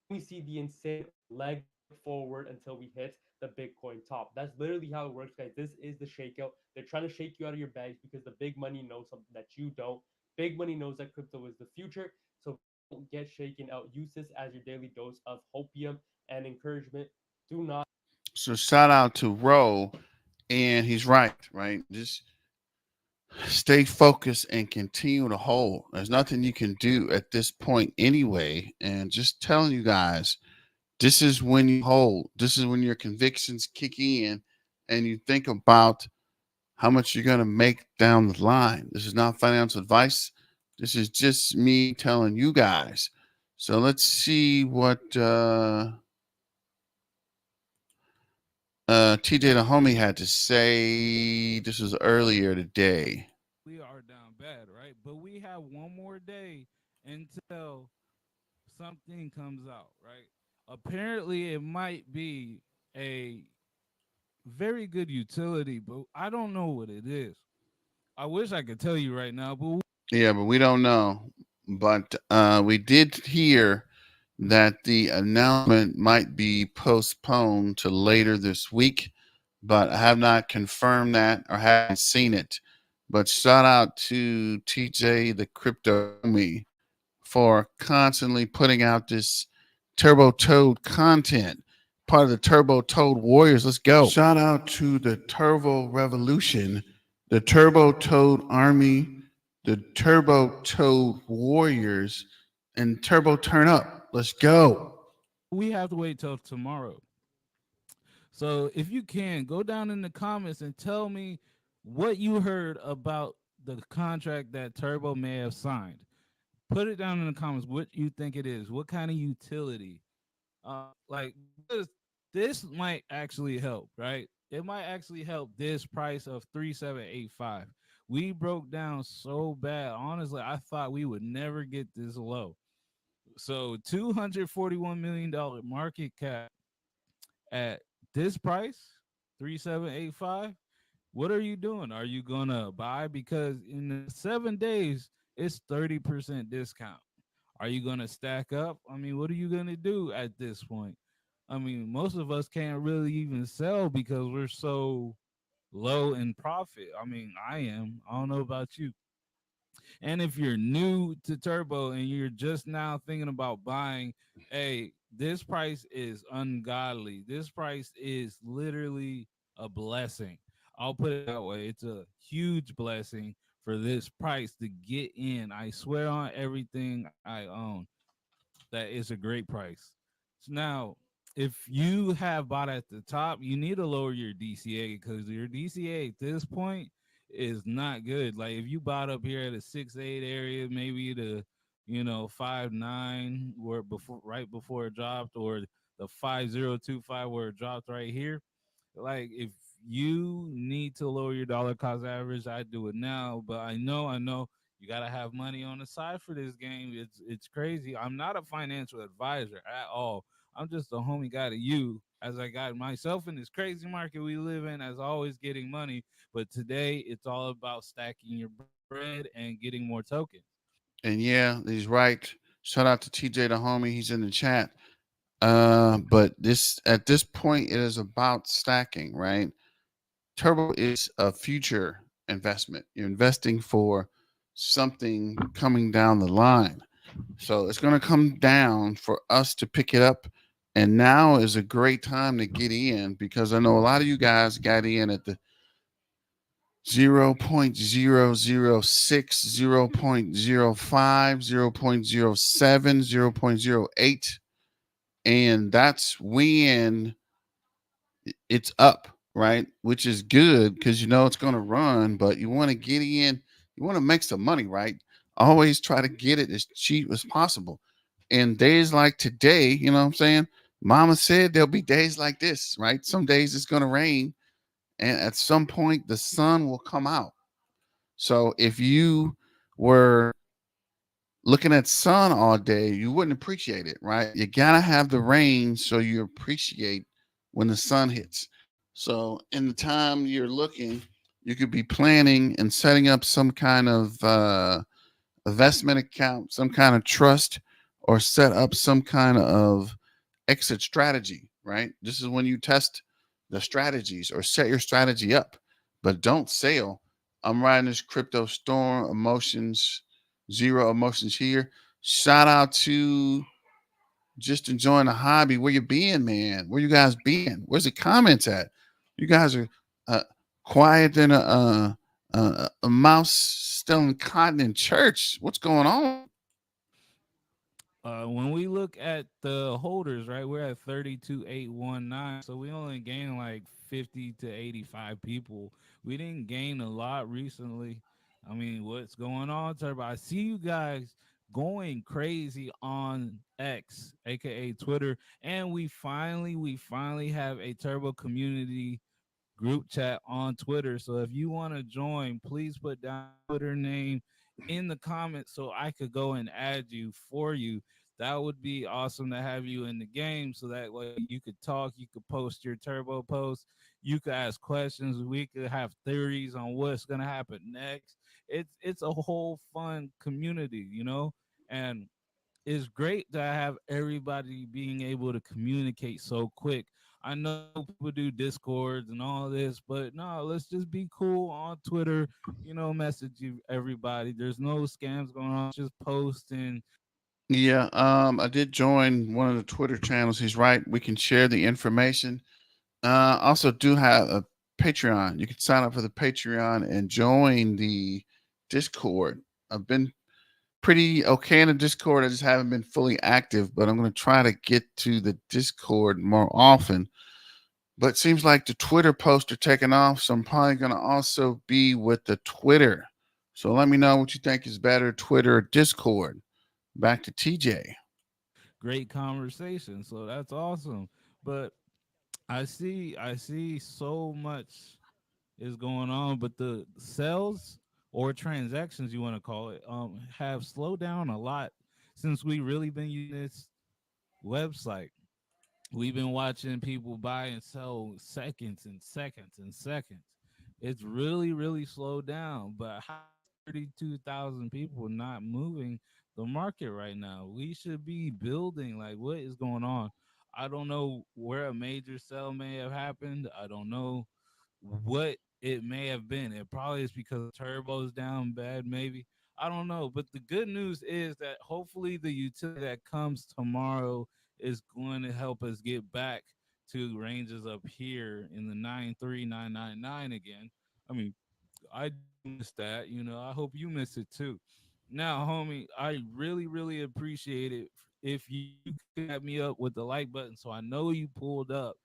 we see the insane leg forward until we hit the Bitcoin top. That's literally how it works, guys. This is the shakeout. They're trying to shake you out of your bags because the big money knows something that you don't. Big money knows that crypto is the future. So don't get shaken out. Use this as your daily dose of hopium and encouragement. Do not. So shout out to Ro, and he's right, right? Just stay focused and continue to hold. There's nothing you can do at this point anyway. And just telling you guys, this is when you hold. This is when your convictions kick in and you think about how much you're going to make down the line. This is not financial advice. This is just me telling you guys. So let's see what TJ the homie had to say. This was earlier today. We are down bad, right? But we have one more day until something comes out, right? Apparently, it might be a very good utility, but I don't know what it is. I wish I could tell you right now, but Yeah, but we don't know. But we did hear that the announcement might be postponed to later this week, but I have not confirmed that or haven't seen it. But shout out to TJ, the crypto me, for constantly putting out this Turbo Toad content. Part of the Turbo Toad Warriors. Let's go. Shout out to the Turbo Revolution, the Turbo Toad Army, the Turbo Toad Warriors, and Turbo Turn Up. Let's go. we have to wait till tomorrow. So if you can, go down in the comments and tell me what you heard about the contract that Turbo may have signed. Put it down in the comments what you think it is. What kind of utility? Like because this might actually help, right? It might actually help this price of 3785. We broke down so bad. Honestly, I thought we would never get this low. So $241 million market cap at this price, 3785. What are you doing? Are you gonna buy? Because in the 7 days, it's 30% discount. Are you gonna stack up? I mean, what are you gonna do at this point? I mean, most of us can't really even sell because we're so low in profit. I mean, I am. I don't know about you. And if you're new to Turbo and you're just now thinking about buying, hey, this price is ungodly. This price is literally a blessing. I'll put it that way. It's a huge blessing for this price to get in. I swear on everything I own that is a great price. So now, if you have bought at the top, you need to lower your DCA because your DCA at this point is not good. Like if you bought up here at a 6'8" area, maybe the 5'9" where before right before it dropped, or the 5025 where it dropped right here, like if you need to lower your dollar cost average, I do it now. But I know you gotta have money on the side for this game. It's crazy. I'm not a financial advisor at all. I'm just a homie guy to you, as I got myself in this crazy market we live in, as always getting money. But today it's all about stacking your bread and getting more tokens. And yeah, he's right. Shout out to TJ the homie. He's in the chat. But this at this point it is about stacking, right? Turbo is a future investment. You're investing for something coming down the line. So it's going to come down for us to pick it up. And now is a great time to get in because I know a lot of you guys got in at the 0.006, 0.05, 0.07, 0.08. And that's when it's up, right? Which is good because you know it's going to run, but you want to get in, you want to make some money, right? Always try to get it as cheap as possible. And days like today, you know what I'm saying? Mama said there'll be days like this, right? Some days it's going to rain, and at some point the sun will come out. So if you were looking at sun all day, you wouldn't appreciate it, right? You gotta have the rain so you appreciate when the sun hits. So in the time you're looking, you could be planning and setting up some kind of investment account, some kind of trust, or set up some kind of exit strategy, right? This is when you test the strategies or set your strategy up, but don't sell. I'm riding this crypto storm, emotions, zero emotions here. Shout out to just enjoying the hobby. Where you been, man? Where you guys been? Where's the comments at? You guys are uh, quiet than a mouse stealing cotton in church. What's going on? When we look at the holders, right, we're at 32,819. So we only gained like 50 to 85 people. We didn't gain a lot recently. I mean, what's going on, Turbo? I see you guys going crazy on X, aka Twitter, and we finally have a Turbo community group chat on Twitter. So if you want to join, please put down your Twitter name in the comments so I could go and add you for you. That would be awesome to have you in the game so that way you could talk, you could post your turbo post, you could ask questions, we could have theories on what's gonna happen next. It's a whole fun community, and it's great to have everybody being able to communicate so quick. I know people do discords and all this, but no, let's just be cool on Twitter, message you everybody. There's no scams going on, just posting. Yeah, I did join one of the Twitter channels. He's right. We can share the information. Also, do have a Patreon. You can sign up for the Patreon and join the Discord. I've been pretty okay in the Discord. I just haven't been fully active, but I'm going to try to get to the Discord more often. But it seems like the Twitter posts are taking off, so I'm probably going to also be with the Twitter. So let me know what you think is better, Twitter or Discord. Back to TJ. Great conversation. So that's awesome. But I see so much is going on, but the sales or transactions you want to call it have slowed down a lot since we really been using this website. We've been watching people buy and sell seconds and seconds and seconds. It's really slowed down. But how is 32,000 people not moving the market right now? We should be building. Like, what is going on? I don't know where a major sell may have happened. I don't know what it may have been. It probably is because turbo's down bad, maybe. I don't know. But the good news is that hopefully the utility that comes tomorrow is going to help us get back to ranges up here in the 93999 again. I mean, I do miss that. I hope you miss it too. Now, homie, I really, really appreciate it if you could tap me up with the like button so I know you pulled up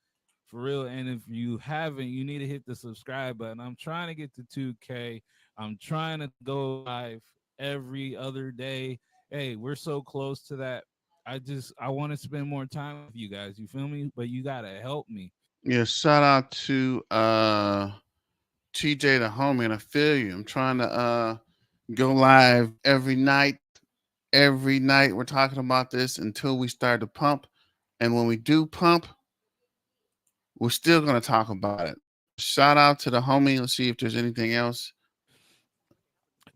for real. And if you haven't, you need to hit the subscribe button. I'm trying to get to 2K. I'm trying to go live every other day. Hey, we're so close to that. I want to spend more time with you guys. You feel me? But you gotta help me. Yeah, shout out to TJ the homie, and I feel you. I'm trying to go live every night. Every night we're talking about this until we start to pump. And when we do pump, we're still gonna talk about it. Shout out to the homie. Let's see if there's anything else.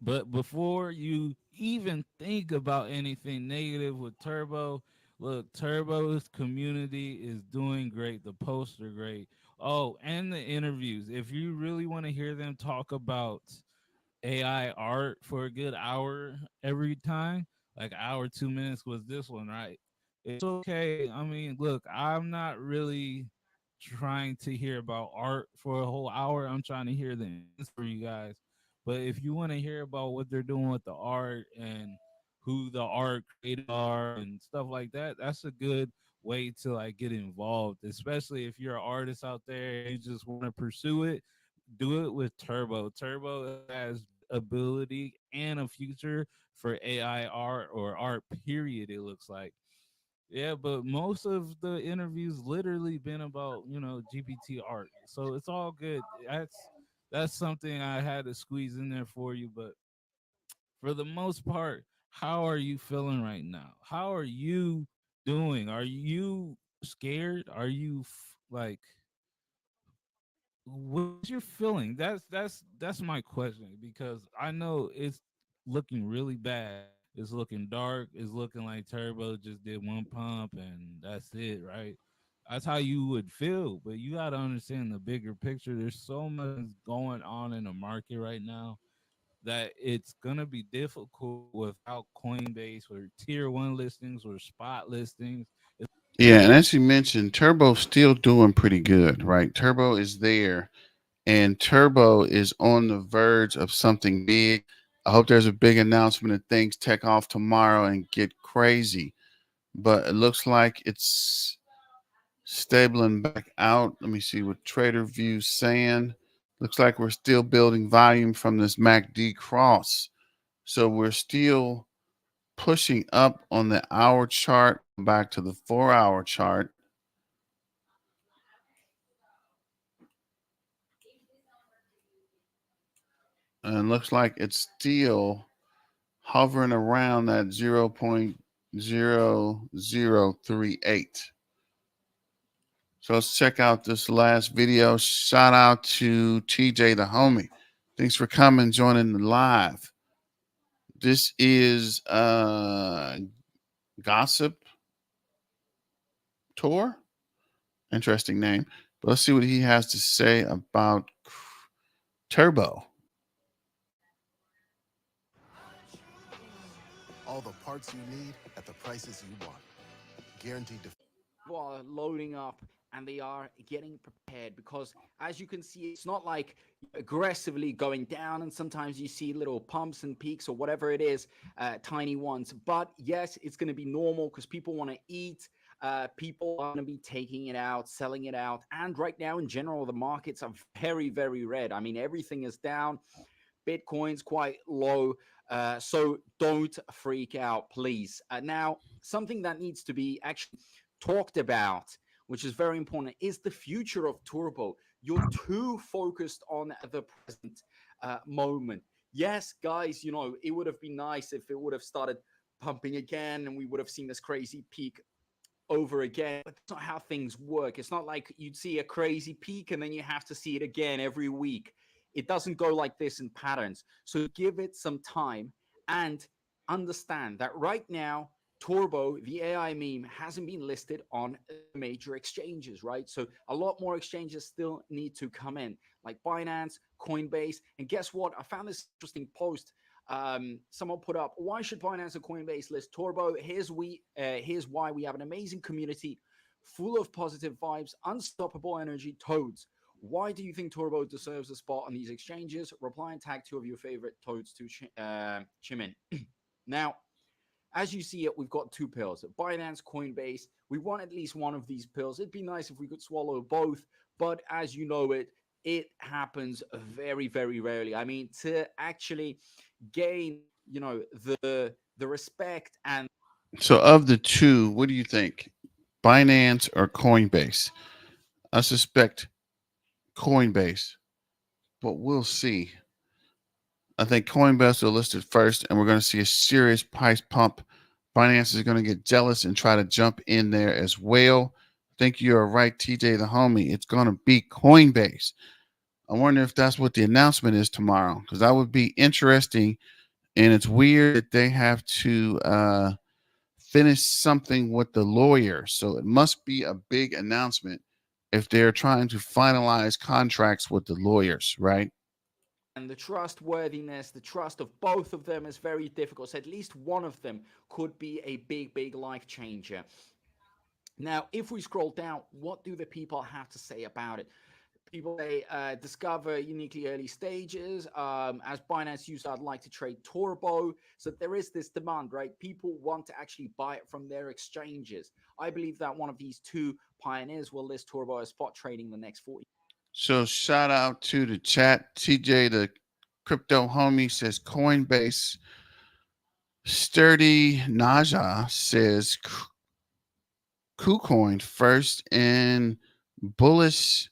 But before you even think about anything negative with Turbo, look, Turbo's community is doing great. The posts are great. Oh, and the interviews. If you really want to hear them talk about AI art for a good hour every time, like hour 2 minutes was this one, right? It's okay. I mean, look, I'm not really trying to hear about art for a whole hour. I'm trying to hear the ends for you guys. But if you want to hear about what they're doing with the art and who the art creators are and stuff like that, that's a good way to like get involved, especially if you're an artist out there and you just want to pursue it. Do it with Turbo. Turbo has ability and a future for AI art or art period, it looks like. Yeah, but most of the interviews literally been about, GPT art. So it's all good. That's something I had to squeeze in there for you, but for the most part, how are you feeling right now? How are you doing? Are you scared? Are you like what's your feeling? That's my question because I know it's looking really bad. It's looking dark. It's looking like Turbo just did one pump and that's it, right? That's how you would feel, but you got to understand the bigger picture. There's so much going on in the market right now that it's gonna be difficult without Coinbase or tier one listings or spot listings. Yeah, and as you mentioned, Turbo's still doing pretty good, right? Turbo is there, and Turbo is on the verge of something big. I hope there's a big announcement and things take off tomorrow and get crazy. But it looks like it's stabling back out. Let me see what Trader View's saying. Looks like we're still building volume from this MACD cross. So we're still pushing up on the hour chart, back to the 4 hour chart. And looks like it's still hovering around that 0.0038. So let's check out this last video. Shout out to TJ the homie. Thanks for coming, joining the live. This is Gossip Tour. Interesting name. But let's see what he has to say about Turbo. All the parts you need at the prices you want. Guaranteed to. Are loading up and they are getting prepared because as you can see it's not like aggressively going down and sometimes you see little pumps and peaks or whatever it is, tiny ones, but yes, it's going to be normal because people want to eat, people are going to be taking it out, selling it out, and right now in general the markets are very, very red. I mean, everything is down. Bitcoin's quite low. So don't freak out, please. Now, something that needs to be actually talked about, which is very important, is the future of Turbo. You're too focused on the present moment. Yes, guys, it would have been nice if it would have started pumping again and we would have seen this crazy peak over again. But that's not how things work. It's not like you'd see a crazy peak and then you have to see it again every week. It doesn't go like this in patterns. So give it some time and understand that right now, Turbo, the AI meme, hasn't been listed on major exchanges, right? So a lot more exchanges still need to come in, like Binance, Coinbase. And guess what? I found this interesting post. Someone put up, why should Binance and Coinbase list Turbo? Here's why. We have an amazing community full of positive vibes, unstoppable energy, toads. Why do you think Turbo deserves a spot on these exchanges? Reply and tag two of your favorite toads to chime in. Now, as you see it, we've got two pills, Binance, Coinbase. We want at least one of these pills. It'd be nice if we could swallow both, but as you know it happens very, very rarely. I mean, to actually gain, the respect and So, of the two, what do you think? Binance or Coinbase? I suspect Coinbase, but we'll see. I think Coinbase will list it first, and we're going to see a serious price pump. Binance is going to get jealous and try to jump in there as well. I think you're right, TJ the homie. It's going to be Coinbase. I wonder if that's what the announcement is tomorrow, because that would be interesting. And it's weird that they have to finish something with the lawyer. So it must be a big announcement if they're trying to finalize contracts with the lawyers, right? the trustworthiness, the trust of both of them is very difficult. So at least one of them could be a big, big life changer. Now, if we scroll down, what do the people have to say about it? People say discover uniquely early stages. As Binance user, I'd like to trade Turbo. So there is this demand, right? People want to actually buy it from their exchanges. I believe that one of these two pioneers will list Turbo as spot trading the next 40. So shout out to the chat. TJ, the crypto homie, says Coinbase. Sturdy Naja says KuCoin first, and Bullish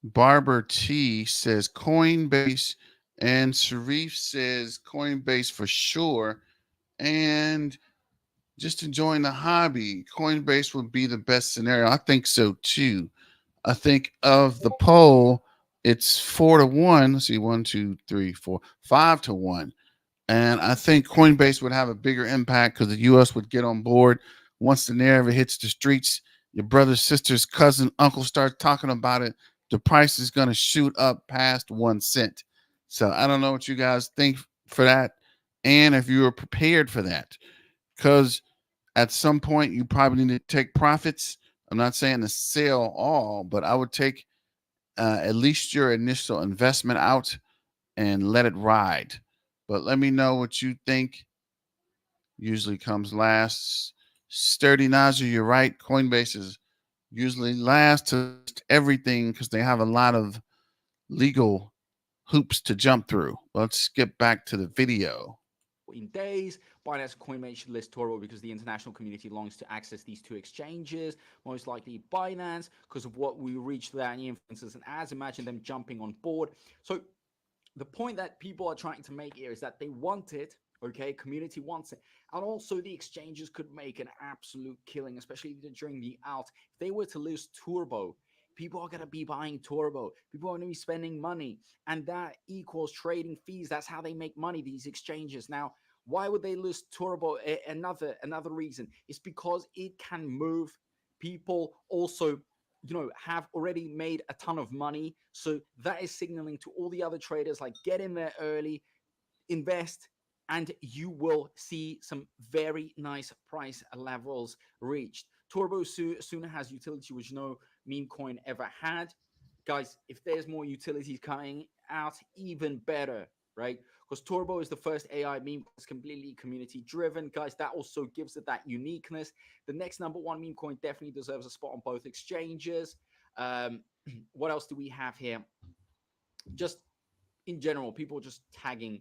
Barber T says Coinbase, and Sharif says Coinbase for sure. And just enjoying the hobby, Coinbase would be the best scenario. I think so too. I think of the poll, it's 4-1. Let's see, 1, 2, 3, 4, 5-1. And I think Coinbase would have a bigger impact because the U.S. would get on board once the narrative hits the streets. Your brother, sisters, cousin, uncle start talking about it. The price is going to shoot up past 1 cent. So I don't know what you guys think for that, and if you were prepared for that, because at some point you probably need to take profits. I'm not saying to sell all, but I would take at least your initial investment out and let it ride. But let me know what you think. Usually comes last. Sturdy Naja, you're right. Coinbase is usually last to everything because they have a lot of legal hoops to jump through. Let's get back to the video. In days, Binance and Coinbase should list Turbo because the international community longs to access these two exchanges. Most likely Binance because of what we reach without any influencers and ads. Imagine them jumping on board. So the point that people are trying to make here is that they want it, okay? Community wants it. And also the exchanges could make an absolute killing, especially during the alt. If they were to lose Turbo, people are going to be buying Turbo. People are going to be spending money. And that equals trading fees. That's how they make money, these exchanges. Now, why would they lose Turbo? Another reason is because it can move. People also have already made a ton of money. So that is signaling to all the other traders, like, get in there early, invest, and you will see some very nice price levels reached. Turbo sooner has utility which no meme coin ever had. Guys, if there's more utilities coming out, even better, right? Because Turbo is the first AI meme that's completely community driven. Guys, that also gives it that uniqueness. The next number one meme coin definitely deserves a spot on both exchanges. What else do we have here? Just in general, people just tagging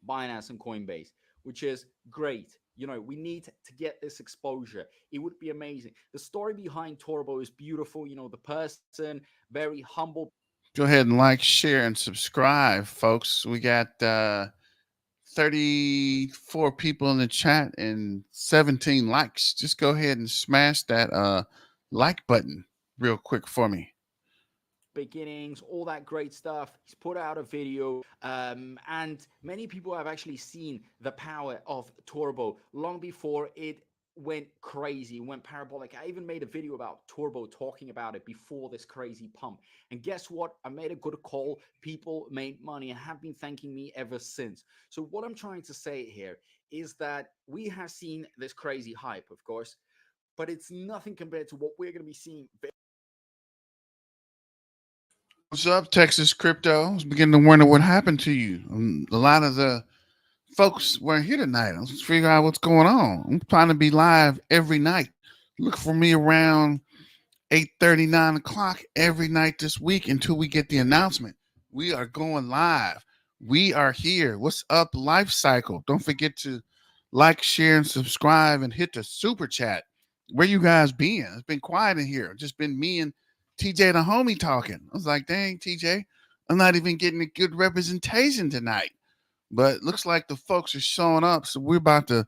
Binance and Coinbase, which is great. We need to get this exposure. It would be amazing. The story behind Turbo is beautiful. The person, very humble. Go ahead and like, share, and subscribe, folks. We got 34 people in the chat and 17 likes. Just go ahead and smash that like button real quick for me. beginnings, all that great stuff. He's put out a video, and many people have actually seen the power of turbo long before it went crazy, went parabolic. I even made a video about turbo, talking about it before this crazy pump. And guess what? I made a good call. People made money and have been thanking me ever since. So what I'm trying to say here is that we have seen this crazy hype, of course, but it's nothing compared to what we're going to be seeing. What's up, Texas crypto? I was beginning to wonder what happened to you. A lot of the folks weren't here tonight. Let's figure out what's going on. I'm trying to be live every night. Look for me around 8:30, 9 o'clock every night this week until we get the announcement. We are going live. We are here. What's up, Life Cycle? Don't forget to like, share, and subscribe and hit the super chat. Where you guys been? It's been quiet in here. Just been me and TJ the homie talking. I was like, dang, TJ, I'm not even getting a good representation tonight. But looks like the folks are showing up. So we're about to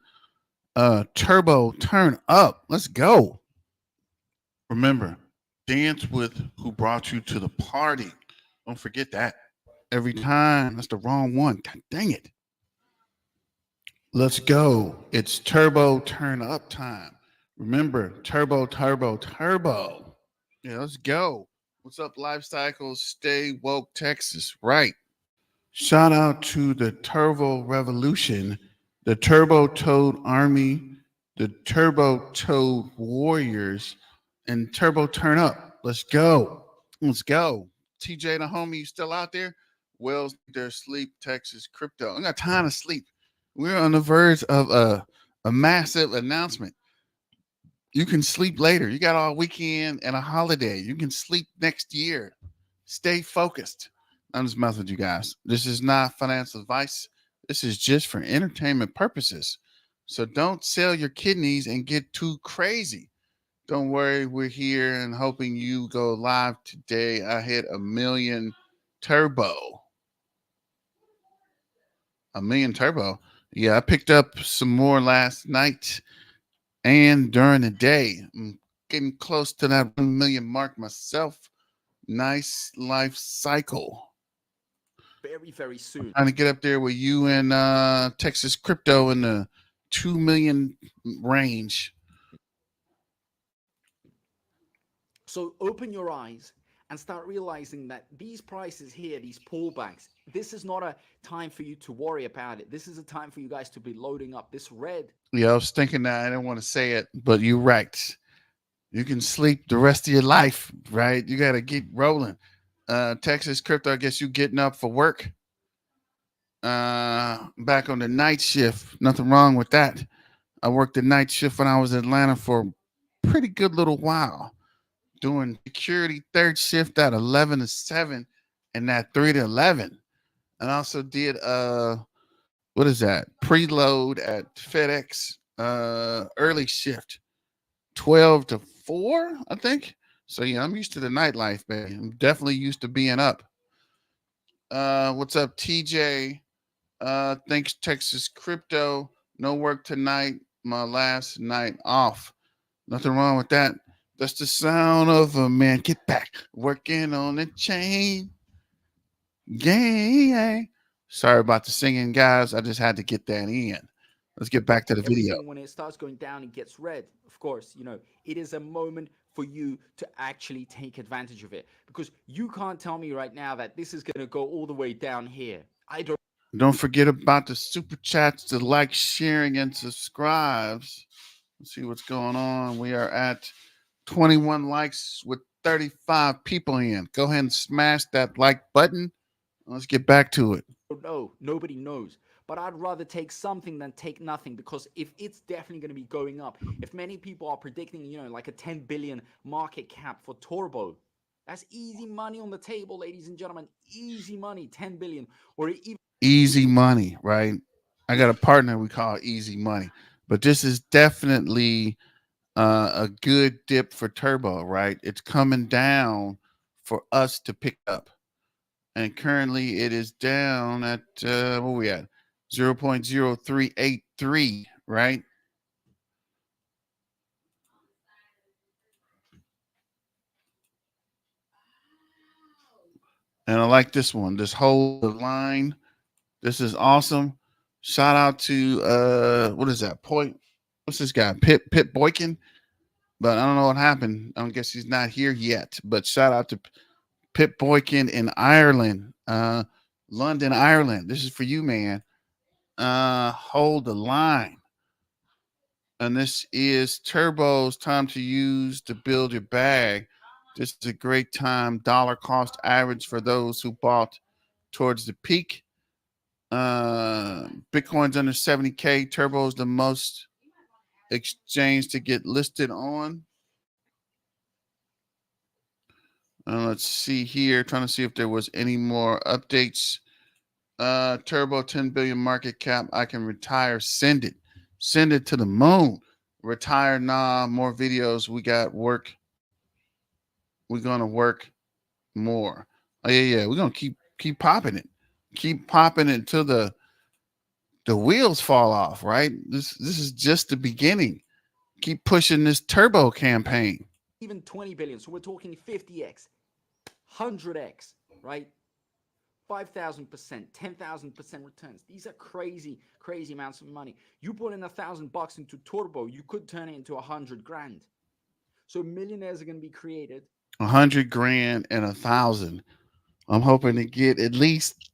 turbo turn up. Let's go. Remember, dance with who brought you to the party. Don't forget that. Every time. That's the wrong one. God dang it. Let's go. It's turbo turn up time. Remember, turbo, turbo, turbo. Yeah, let's go. What's up, Life Cycles? Stay woke, Texas. Right. Shout out to the Turbo Revolution, the Turbo Toad Army, the Turbo Toad Warriors, and Turbo Turn Up. Let's go. Let's go. TJ the homie, you still out there? Wells, their sleep, Texas crypto. I got time to sleep. We're on the verge of a massive announcement. You can sleep later. You got all weekend and a holiday. You can sleep next year. Stay focused. I'm just messing with you guys. This is not financial advice. This is just for entertainment purposes. So don't sell your kidneys and get too crazy. Don't worry, we're here and hoping you go live today. I hit a million turbo. A million turbo. Yeah, I picked up some more last night and during the day. I'm getting close to that 1 million mark myself. Nice life cycle. Very, very soon. Trying to get up there with you and Texas crypto in the 2 million range. So open your eyes and start realizing that these prices here, these pullbacks, this is not a time for you to worry about it. This is a time for you guys to be loading up this red. Yeah, I was thinking that. I didn't want to say it, but you're right. You can sleep the rest of your life, right? You got to get rolling. Texas crypto, I guess you getting up for work. Back on the night shift. Nothing wrong with that. I worked the night shift when I was in Atlanta for a pretty good little while, doing security third shift at 11 to 7 and that 3 to 11. And I also did what is that? Preload at FedEx early shift 12 to 4, I think. So yeah, I'm used to the nightlife, baby. I'm definitely used to being up. What's up, TJ? Thanks, Texas Crypto. No work tonight. My last night off. Nothing wrong with that. That's the sound of a man. Get back. Working on the chain. Gang. Sorry about the singing, guys. I just had to get that in. Let's get back to the video. Everything, when it starts going down, it gets red. Of course, it is a moment for you to actually take advantage of it, because you can't tell me right now that this is going to go all the way down here. Don't forget about the super chats, the like, sharing, and subscribes. Let's see what's going on. We are at 21 likes with 35 people in. Go ahead and smash that like button. Let's get back to it. No, nobody knows. But I'd rather take something than take nothing, because if it's definitely going to be going up, if many people are predicting, like a 10 billion market cap for Turbo, that's easy money on the table, ladies and gentlemen. Easy money, 10 billion, or even easy money, right? I got a partner we call Easy Money, but this is definitely a good dip for Turbo, right? It's coming down for us to pick up. And currently it is down at, where we at? 0.0383, right? And I like this one. This hold the line. This is awesome. Shout out to what is that? Point. What's this guy? Pip Boykin. But I don't know what happened. I don't guess he's not here yet. But shout out to Pip Boykin in Ireland. London, Ireland. This is for you, man. Hold the line. And this is Turbo's time to use to build your bag. This is a great time. Dollar cost average for those who bought towards the peak. Bitcoin's under 70K. Turbo's the most exchange to get listed on. Let's see here. Trying to see if there was any more updates. Turbo 10 billion market cap. I can retire. Send it. Send it to the moon. Retire. Nah. More videos. We got work. We're gonna work more. Oh yeah. We're gonna keep popping it. Keep popping it until the wheels fall off. Right. This is just the beginning. Keep pushing this turbo campaign. Even 20 billion. So we're talking 50x, 100x, right? 5,000%, 10,000% returns. These are crazy, crazy amounts of money. You put in $1,000 into Turbo, you could turn it into 100 grand. So millionaires are going to be created. 100 grand and 1,000. I'm hoping to get at least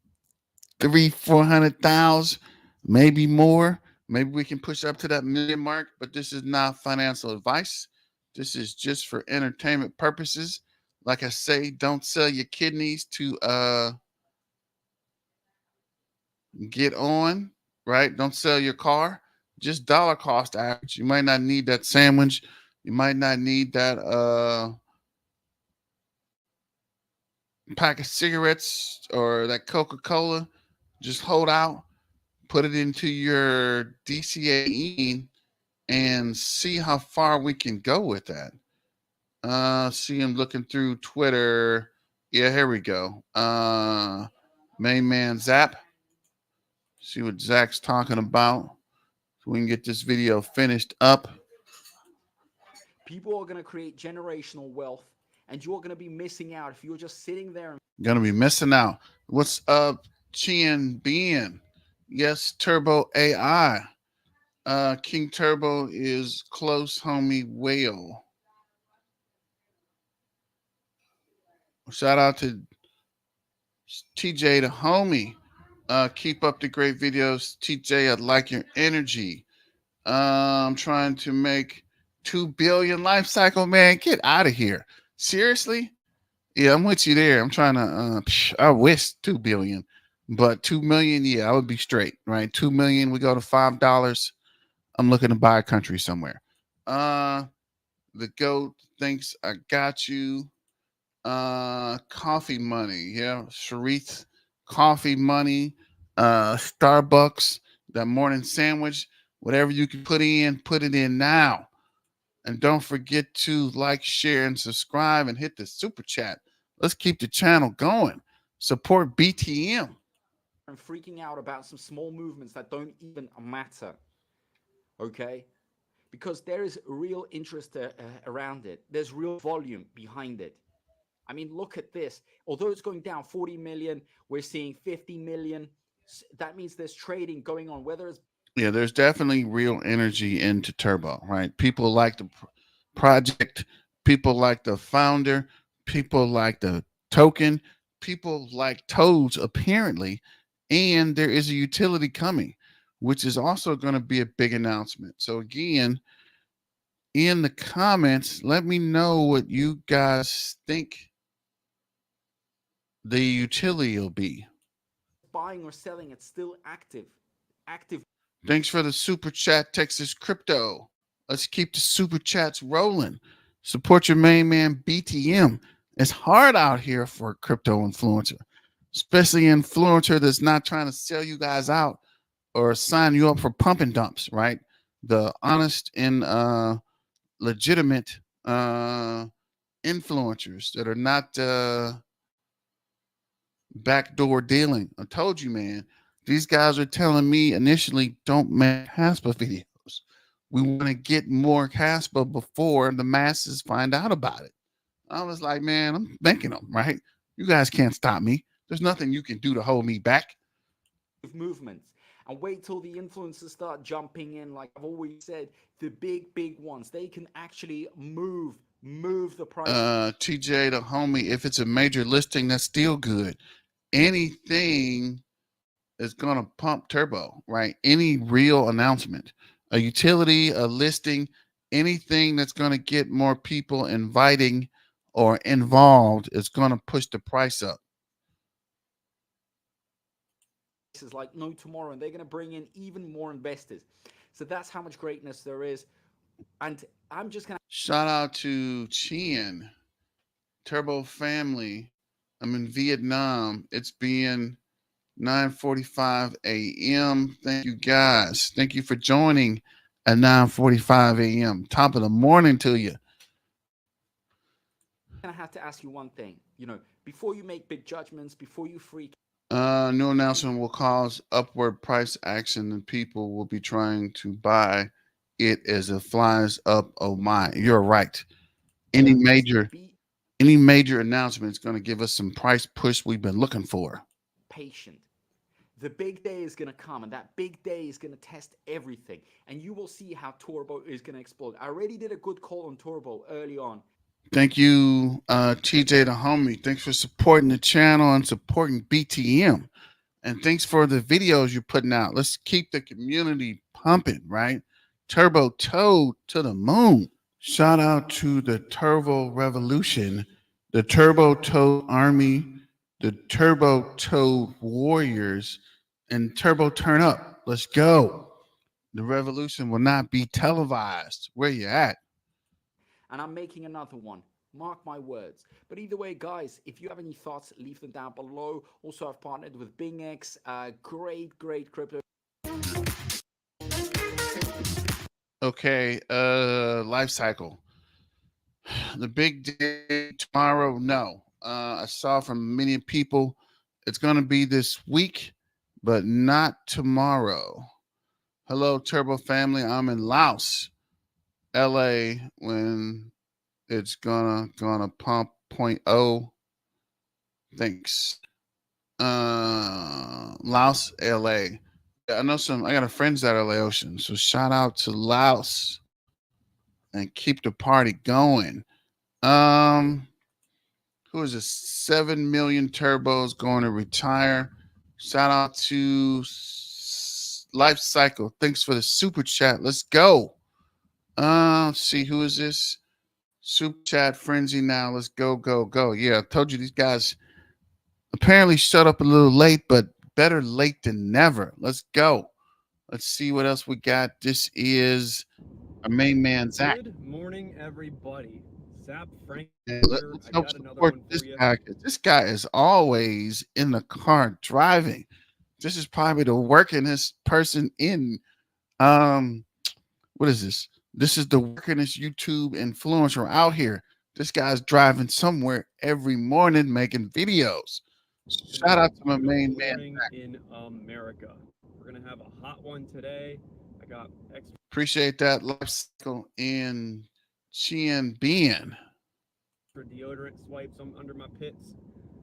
300,000-400,000, maybe more. Maybe we can push up to that million mark, but this is not financial advice. This is just for entertainment purposes. Like I say, don't sell your kidneys to get on, right? Don't sell your car. Just dollar cost average. You might not need that sandwich. You might not need that pack of cigarettes or that Coca-Cola. Just hold out, put it into your DCA and see how far we can go with that. See him looking through Twitter. Yeah, here we go. Main man Zap. See what Zach's talking about. So we can get this video finished up. People are going to create generational wealth, and you're going to be missing out if you're just sitting there. And Gonna be missing out. What's up, Chien Bien? Yes, Turbo AI. King Turbo is close, homie. Whale. Shout out to TJ, the homie. Keep up the great videos, TJ. I like your energy. I'm trying to make 2 billion life cycle, man. Get out of here. Seriously? Yeah, I'm with you there. I'm trying to. I wish 2 billion, but 2 million. Yeah, I would be straight. Right? 2 million. We go to $5. I'm looking to buy a country somewhere. The goat thinks I got you. Coffee money. Yeah, Sharith, coffee money. Starbucks, that morning sandwich. Whatever you can put it in now. And don't forget to like, share, and subscribe and hit the super chat. Let's keep the channel going. Support BTM. freaking out about some small movements that don't even matter. Okay? Because there is real interest around it. There's real volume behind it. I mean, look at this. Although it's going down 40 million, we're seeing 50 million. That means there's trading going on, whether it's... Yeah, there's definitely real energy into Turbo, right? People like the project. People like the founder. People like the token. People like toads, apparently. And there is a utility coming, which is also going to be a big announcement. So again, in the comments, let me know what you guys think the utility will be. Buying or selling, it's still active. Thanks for the super chat, Texas Crypto. Let's keep the super chats rolling. Support your main man, BTM. It's hard out here for a crypto influencer, especially an influencer that's not trying to sell you guys out or sign you up for pump and dumps, right? The honest and legitimate influencers that are not backdoor dealing. I told you, man. These guys are telling me initially, don't make Caspa videos. We want to get more Caspa before the masses find out about it. I was like, man, I'm making them, right? You guys can't stop me. There's nothing you can do to hold me back. Movements, and wait till the influencers start jumping in. Like I've always said, the big ones, they can actually move the price. TJ, the homie, if it's a major listing, that's still good. Anything is going to pump turbo, right? Any real announcement, a utility, a listing, anything that's going to get more people inviting or involved is going to push the price up. Is like no tomorrow, and they're going to bring in even more investors. So that's how much greatness there is. And I'm just going to shout out to Chien, Turbo family. I'm in Vietnam. It's being 9:45 a.m. Thank you guys. Thank you for joining at 9:45 a.m. Top of the morning to you. have to ask you one thing. Before you make big judgments, before you freak. New announcement will cause upward price action, and people will be trying to buy it as it flies up. Oh my! You're right. Any major announcement is going to give us some price push we've been looking for. Patient. The big day is going to come, and that big day is going to test everything, and you will see how Turbo is going to explode. I already did a good call on Turbo early on. Thank you, TJ the homie. Thanks for supporting the channel and supporting BTM. And thanks for the videos you're putting out. Let's keep the community pumping, right? Turbo Toad to the moon. Shout out to the Turbo Revolution, the Turbo Toad Army, the Turbo Toad Warriors, and Turbo Turn Up. Let's go. The revolution will not be televised. Where you at? And I'm making another one. Mark my words. But either way, guys, if you have any thoughts, leave them down below. Also, I've partnered with BingX. Great crypto. Okay, life cycle. The big day tomorrow, no. I saw from many people it's going to be this week, but not tomorrow. Hello, Turbo family. I'm in Laos, LA, when it's gonna pump 0.0. Thanks. Laos, LA. I know I got a friends at LA Ocean, so shout out to Laos and keep the party going. Who is this? 7 million turbos going to retire. Shout out to Life Cycle. Thanks for the super chat. Let's go. Let's see, who is this? Super chat frenzy now. Let's go. Yeah, I told you these guys apparently showed up a little late, but better late than never. Let's go. Let's see what else we got. This is our main man, Zach. Good morning, everybody. Zap Frank. Let's help support this guy. This guy is always in the car driving. This is probably the workingest person in what is this? This is the workingest YouTube influencer out here. This guy's driving somewhere every morning making videos. Shout out to my main man. In America. We're gonna have a hot one today. I got extra. Appreciate that. Life cycle in Chien Bien. Deodorant swipes under my pits,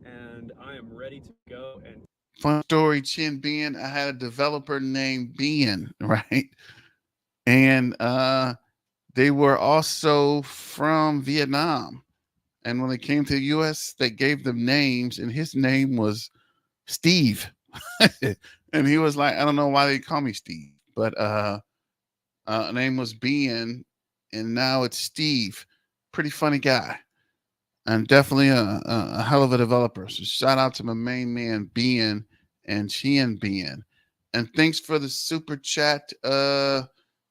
and I am ready to go. And fun story, Chien Bien. I had a developer named Bien, right? And they were also from Vietnam. And when they came to the US, they gave them names, and his name was Steve. And he was like, I don't know why they call me Steve, but name was Bien, and now it's Steve. Pretty funny guy. And definitely a hell of a developer. So shout out to my main man, Bien and Chien Bien. And thanks for the super chat.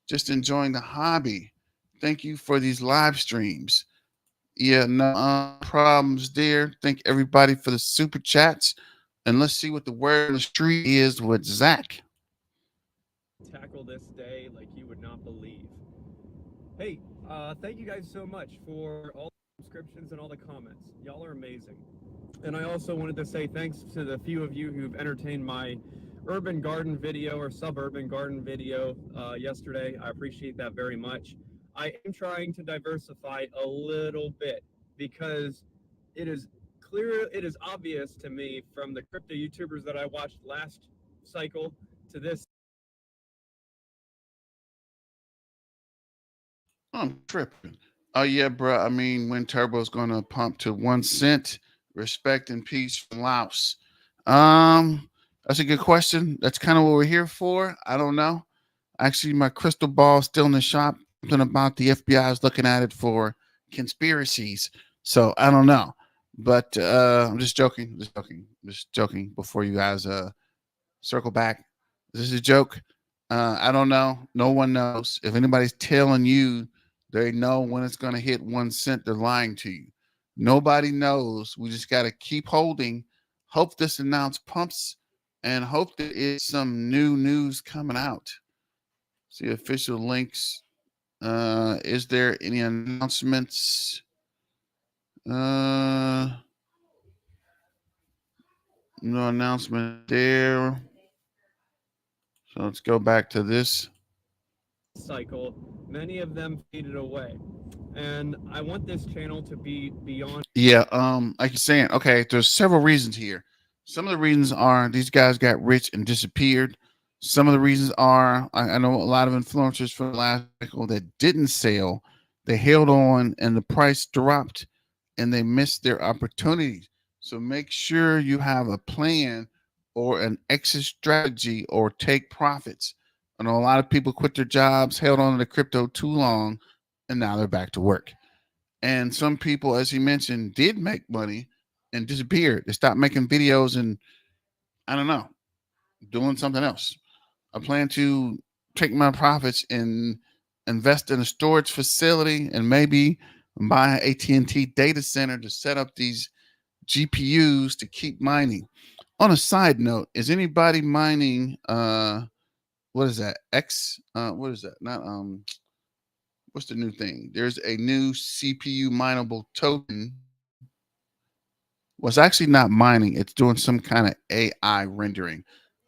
Just enjoying the hobby. Thank you for these live streams. Yeah, no problems there. Thank everybody for the super chats. And let's see what the word on the street is with Zach. Tackle this day like you would not believe. Hey, thank you guys so much for all the subscriptions and all the comments. Y'all are amazing. And I also wanted to say thanks to the few of you who've entertained my urban garden video or suburban garden video yesterday. I appreciate that very much. I am trying to diversify a little bit because it is it is obvious to me from the crypto YouTubers that I watched last cycle to this. I'm tripping. Oh yeah, bro. I mean, when Turbo's gonna pump to 1 cent, respect and peace from Laos. That's a good question. That's kind of what we're here for. I don't know. Actually, my crystal ball's still in the shop. Something about the FBI is looking at it for conspiracies. So I don't know. But I'm just joking. Just joking before you guys circle back. This is a joke. I don't know. No one knows. If anybody's telling you they know when it's going to hit 1 cent, they're lying to you. Nobody knows. We just got to keep holding. Hope this announced pumps and hope there is some new news coming out. See official links. Is there any announcements? No announcement there. So let's go back to this. Cycle, many of them faded away. And I want this channel to be beyond. Yeah, like you're saying, okay, there's several reasons here. Some of the reasons are these guys got rich and disappeared. Some of the reasons are I know a lot of influencers from the last cycle that didn't sell, they held on and the price dropped and they missed their opportunities. So make sure you have a plan or an exit strategy or take profits. I know a lot of people quit their jobs, held on to the crypto too long, and now they're back to work. And some people, as he mentioned, did make money and disappeared. They stopped making videos and I don't know, doing something else. I plan to take my profits and invest in a storage facility and maybe buy an AT&T data center to set up these GPUs to keep mining. On a side note, is anybody mining what is that? What is that? Not what's the new thing? There's a new CPU mineable token. Well, it's actually not mining, it's doing some kind of AI rendering.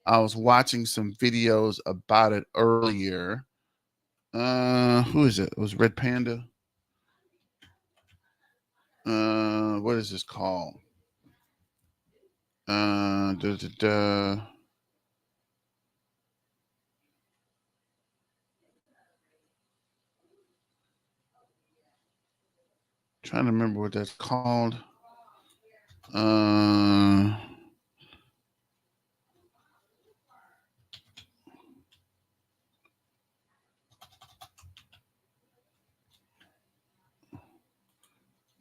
I was watching some videos about it earlier. Who is it? It was Red Panda. What is this called? Da, da, da. Trying to remember what that's called. Uh,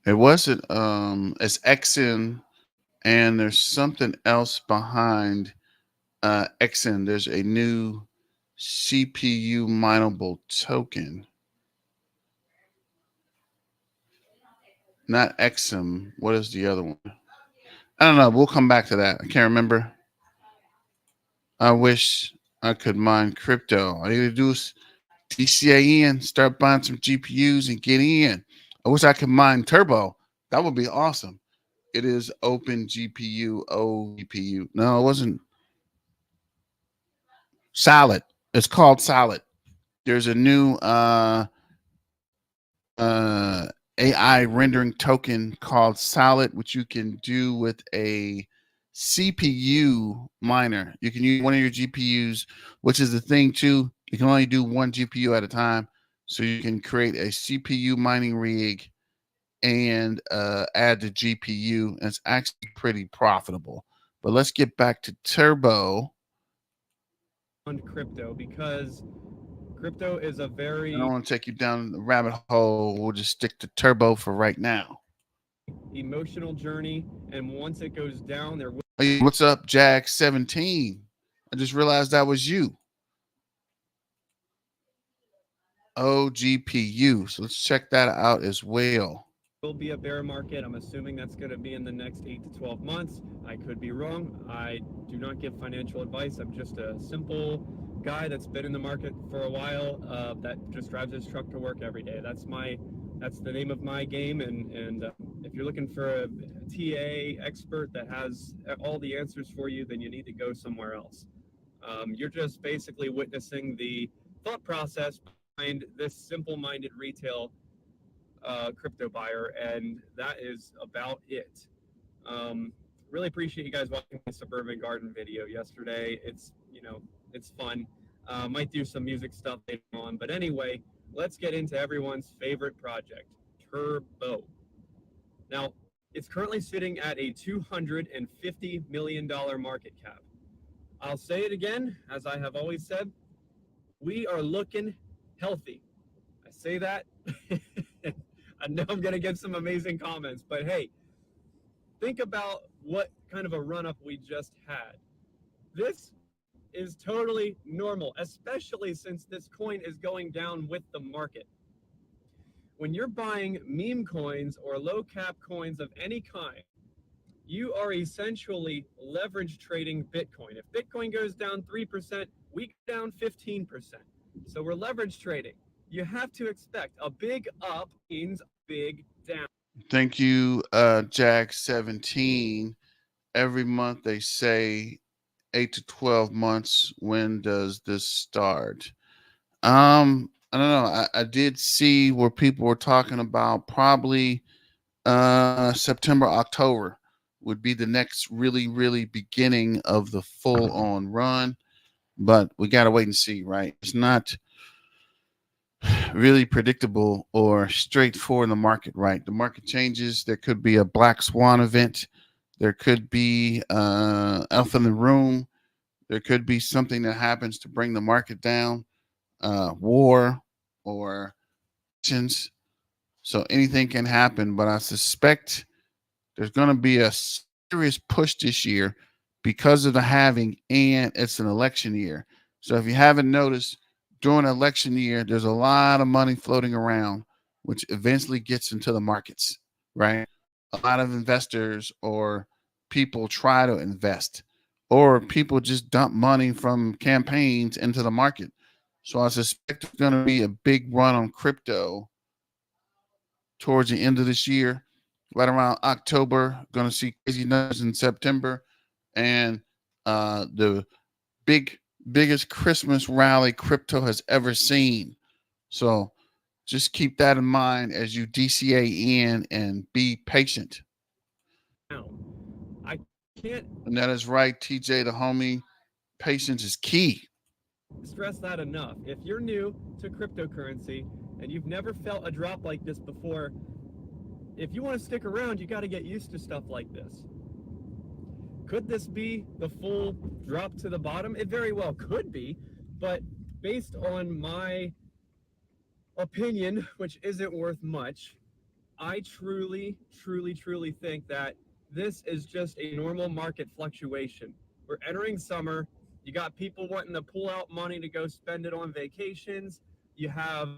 it wasn't. It's XN, and there's something else behind XN. There's a new CPU mineable token. Not XM. What is the other one? I don't know. We'll come back to that. I can't remember. I wish I could mine crypto. All you gotta do is DCA in, start buying some GPUs and get in. I wish I could mine Turbo. That would be awesome. It is Open GPU, OGPU. No, it wasn't Solid. It's called Solid. There's a new uh, AI rendering token called Solid, which you can do with a CPU miner. You can use one of your GPUs, which is the thing too. You can only do one GPU at a time. So you can create a CPU mining rig and add the GPU. And it's actually pretty profitable. But let's get back to Turbo. On crypto, because crypto is a I very don't want to take you down the rabbit hole. We'll just stick to Turbo for right now. emotional journey, and once it goes down, there will. Hey, what's up, Jag17? I just realized that was you. OGPU. So let's check that out as well. Will be a bear market. I'm assuming that's going to be in the next 8 to 12 months. I could be wrong. I do not give financial advice. I'm just a simple guy that's been in the market for a while, that just drives his truck to work every day. That's the name of my game. And if you're looking for a TA expert that has all the answers for you, then you need to go somewhere else. You're just basically witnessing the thought process behind this simple-minded retail crypto buyer, and that is about it. Really appreciate you guys watching my suburban garden video yesterday. It's, it's fun. Might do some music stuff later on, but anyway, let's get into everyone's favorite project, Turbo. Now, it's currently sitting at a $250 million market cap. I'll say it again, as I have always said, we are looking healthy. I say that. I know I'm going to get some amazing comments, but hey, think about what kind of a run-up we just had. This is totally normal, especially since this coin is going down with the market. When you're buying meme coins or low cap coins of any kind, you are essentially leverage trading Bitcoin. If Bitcoin goes down 3%, we go down 15%. So we're leverage trading. You have to expect a big up means a big down. Thank you, Jack17. Every month they say 8 to 12 months. When does this start? I don't know. I did see where people were talking about probably September, October would be the next really beginning of the full on run, but we got to wait and see, right? It's not really predictable or straightforward in the market, right? The market changes. There could be a black swan event. There could be elephant in the room. There could be something that happens to bring the market down, war or actions. So anything can happen, but I suspect there's going to be a serious push this year because of the halving, and it's an election year. So if you haven't noticed, during election year, there's a lot of money floating around, which eventually gets into the markets, right? A lot of investors or people try to invest, or people just dump money from campaigns into the market. So I suspect there's going to be a big run on crypto towards the end of this year, right around October. Going to see crazy numbers in September, and the biggest Christmas rally crypto has ever seen. So just keep that in mind as you DCA in and be patient. I can't And that is right, TJ, the homie. Patience is key. stress that enough. If you're new to cryptocurrency and you've never felt a drop like this before, if you want to stick around, you got to get used to stuff like this. Could this be the full drop to the bottom? It very well could be, but based on my opinion, which isn't worth much, I truly think that this is just a normal market fluctuation. We're entering summer. You got people wanting to pull out money to go spend it on vacations. You have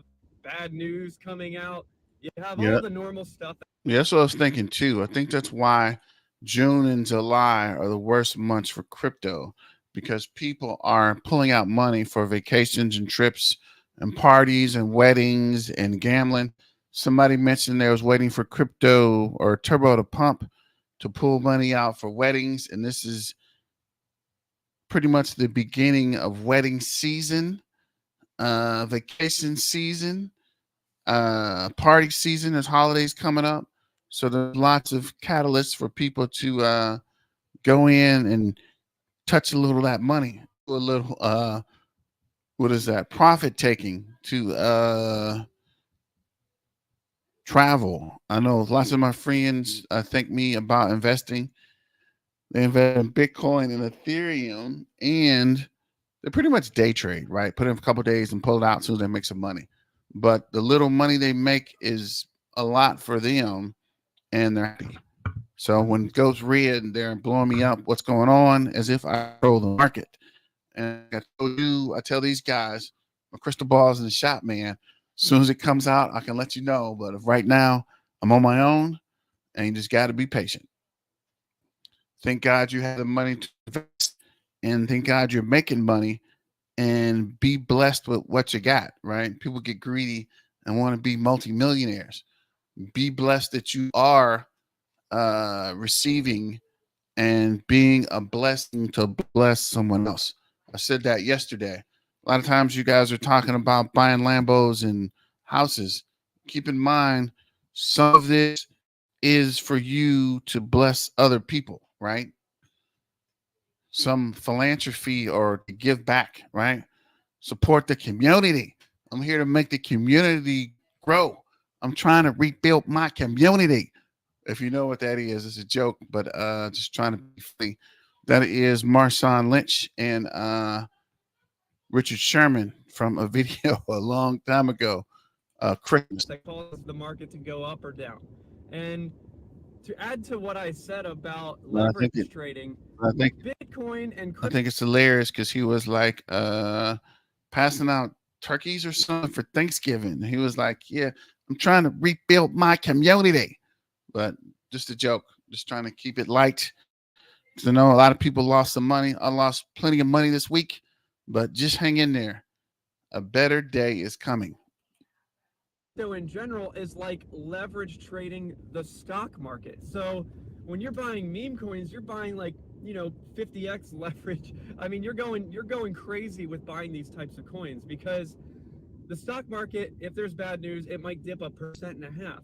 bad news coming out. You have Yeah. all the normal stuff. Yeah, that's what I was thinking too. I think that's why June and July are the worst months for crypto, because people are pulling out money for vacations and trips and parties and weddings and gambling. Somebody mentioned they was waiting for crypto or turbo to pump to pull money out for weddings, and this is pretty much the beginning of wedding season, vacation season, party season. There's holidays coming up, so there's lots of catalysts for people to go in and touch a little of that money, a little what is that, profit taking, to travel. I know lots of my friends thank me about investing. They invest in Bitcoin and Ethereum, and they pretty much day trade, right? Put in a couple of days and pull it out so they make some money. But the little money they make is a lot for them, and they're happy. So when it goes red, they're blowing me up. What's going on? As if I control the market. And I tell these guys, my crystal ball is in the shop, man. As soon as it comes out, I can let you know. But if right now I'm on my own, and you just got to be patient. Thank God you have the money to invest, and thank God you're making money, and be blessed with what you got, right? People get greedy and want to be multimillionaires. Be blessed that you are receiving and being a blessing to bless someone else. I said that yesterday. A lot of times you guys are talking about buying Lambos and houses. Keep in mind, some of this is for you to bless other people, right? Some philanthropy or to give back, right? Support the community. I'm here to make the community grow. I'm trying to rebuild my community. If you know what that is, it's a joke, but just trying to be funny. That is Marshawn Lynch and Richard Sherman from a video a long time ago, Christmas. that causes the market to go up or down. And to add to what I said about I leverage think it, trading, I think Bitcoin and I crypto think it's hilarious because he was like passing out turkeys or something for Thanksgiving. He was like, "Yeah, I'm trying to rebuild my community," but just a joke. Just trying to keep it light. So, I know a lot of people lost some money. I lost plenty of money this week, but just hang in there. A better day is coming. in general is like leverage trading the stock market. So when you're buying meme coins, you're buying like, 50x leverage. I mean, you're going crazy with buying these types of coins because the stock market, if there's bad news, it might dip 1.5%.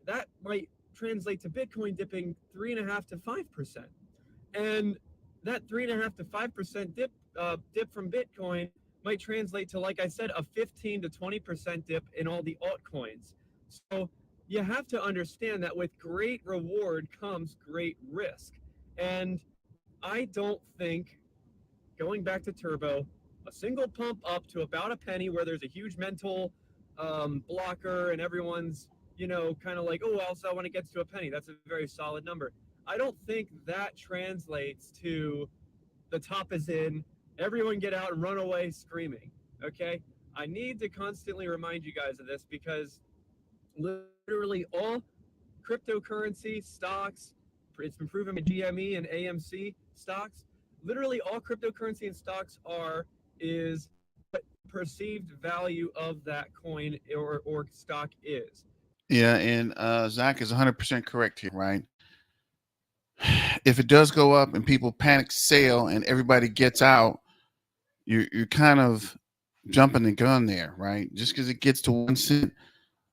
That might translate to Bitcoin dipping 3.5 to 5%. And that 3.5 to 5% dip from Bitcoin might translate to, like I said, a 15 to 20% dip in all the altcoins. So you have to understand that with great reward comes great risk. And I don't think, going back to Turbo, a single pump up to about a penny where there's a huge mental blocker and everyone's, kind of like, oh, also when it gets to a penny, that's a very solid number. I don't think that translates to the top is in, everyone get out and run away screaming. Okay. I need to constantly remind you guys of this because literally all cryptocurrency stocks, it's been proven by GME and AMC stocks, literally all cryptocurrency and stocks is what perceived value of that coin or stock is. Yeah, and Zach is 100% correct here, right? If it does go up and people panic sell and everybody gets out, you're kind of jumping the gun there, right? Just because it gets to 1 cent,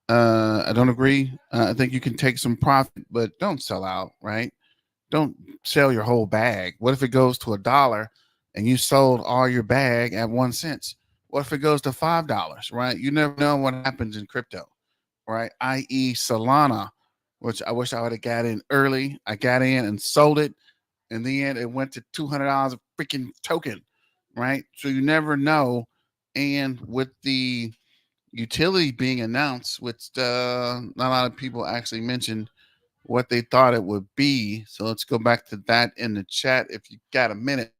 I don't agree. I think you can take some profit, but don't sell out, right? Don't sell your whole bag. What if it goes to $1 and you sold all your bag at 1 cent? What if it goes to $5, right? You never know what happens in crypto, right? I.e., Solana, which I wish I would have got in early. I got in and sold it. In the end, it went to $200 a freaking token, right? So you never know. And with the utility being announced, which not a lot of people actually mentioned what they thought it would be. So let's go back to that in the chat if you got a minute.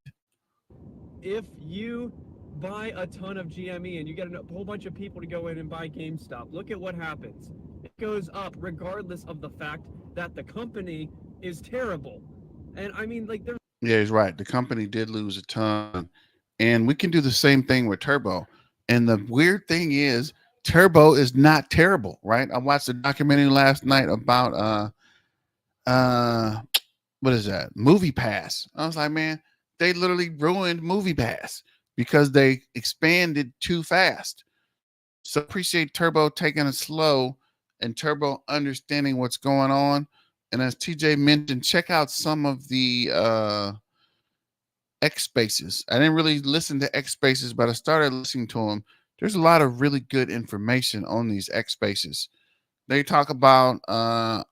If you buy a ton of GME and you get a whole bunch of people to go in and buy GameStop, look at what happens. It goes up regardless of the fact that the company is terrible. And I mean, like, there's Yeah, he's right. The company did lose a ton. And we can do the same thing with Turbo. And the weird thing is, Turbo is not terrible, right? I watched a documentary last night about uh what is that? Movie Pass. I was like, man, they literally ruined Movie Pass because they expanded too fast. So appreciate Turbo taking it slow and Turbo understanding what's going on. And as TJ mentioned, check out some of the X Spaces. I didn't really listen to X Spaces, but I started listening to them. There's a lot of really good information on these X Spaces. They talk about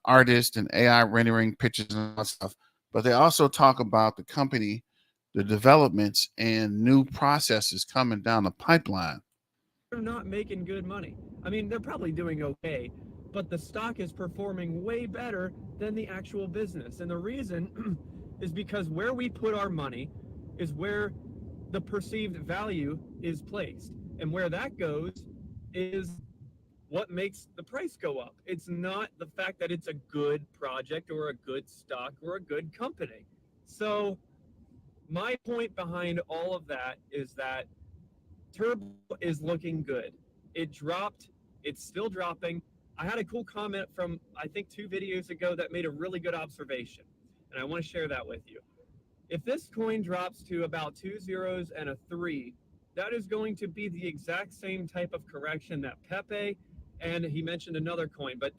artists and AI rendering pictures and all that stuff, but they also talk about the company, the developments, and new processes coming down the pipeline. not making good money. I mean, they're probably doing okay, but the stock is performing way better than the actual business. And the reason is because where we put our money is where the perceived value is placed. And where that goes is what makes the price go up. It's not the fact that it's a good project or a good stock or a good company. So my point behind all of that is that Turbo is looking good. It dropped. It's still dropping. I had a cool comment from, I think, 2 videos ago that made a really good observation, and I want to share that with you. If this coin drops to about 2 zeros and a 3, that is going to be the exact same type of correction that Pepe, and he mentioned another coin, but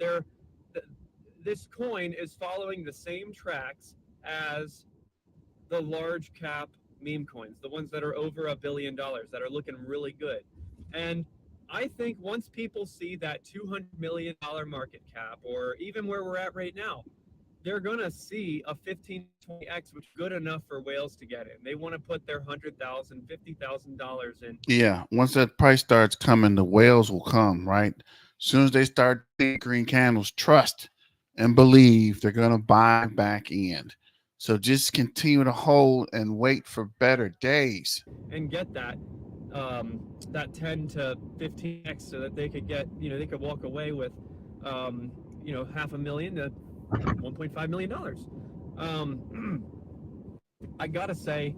this coin is following the same tracks as the large cap meme coins, the ones that are over $1 billion, that are looking really good. And I think once people see that $200 million market cap, or even where we're at right now, they're going to see a 15, 20x, which is good enough for whales to get in. They want to put their $100,000, $50,000 in. Yeah, once that price starts coming, the whales will come, right? As soon as they start seeing green candles, trust and believe they're going to buy back in. So just continue to hold and wait for better days. And get that 10 to 15x, so that they could get, they could walk away with, $500,000 to $1.5 million. I gotta say,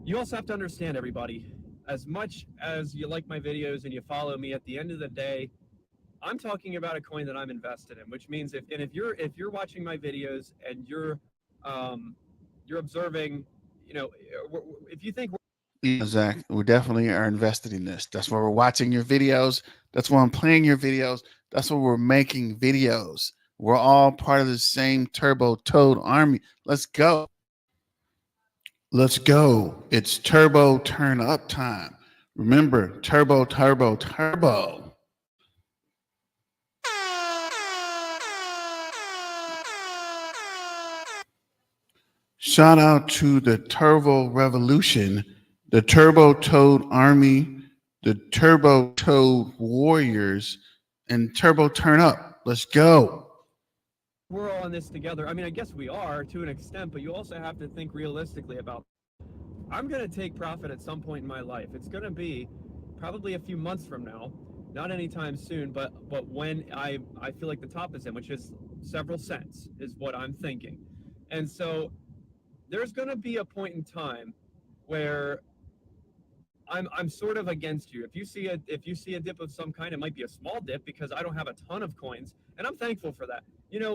you also have to understand, everybody, as much as you like my videos and you follow me, at the end of the day, I'm talking about a coin that I'm invested in, which means if you're watching my videos and you're observing, if you think Yeah, Zach, we definitely are invested in this. That's why we're watching your videos. That's why I'm playing your videos. That's why we're making videos. We're all part of the same Turbo Toad army. Let's go. Let's go. It's turbo turn up time. Remember, turbo, turbo, turbo. Shout out to the Turbo Revolution, the Turbo Toad Army, the Turbo Toad Warriors, and Turbo Turn Up. Let's go. we're all in this together, I mean, I guess we are to an extent, but you also have to think realistically about, I'm going to take profit at some point in my life. It's going to be probably a few months from now, not anytime soon, but when I feel like the top is in, which is several cents, is what I'm thinking. And so there's going to be a point in time where I'm sort of against you. If you see a dip of some kind, it might be a small dip because I don't have a ton of coins, and I'm thankful for that.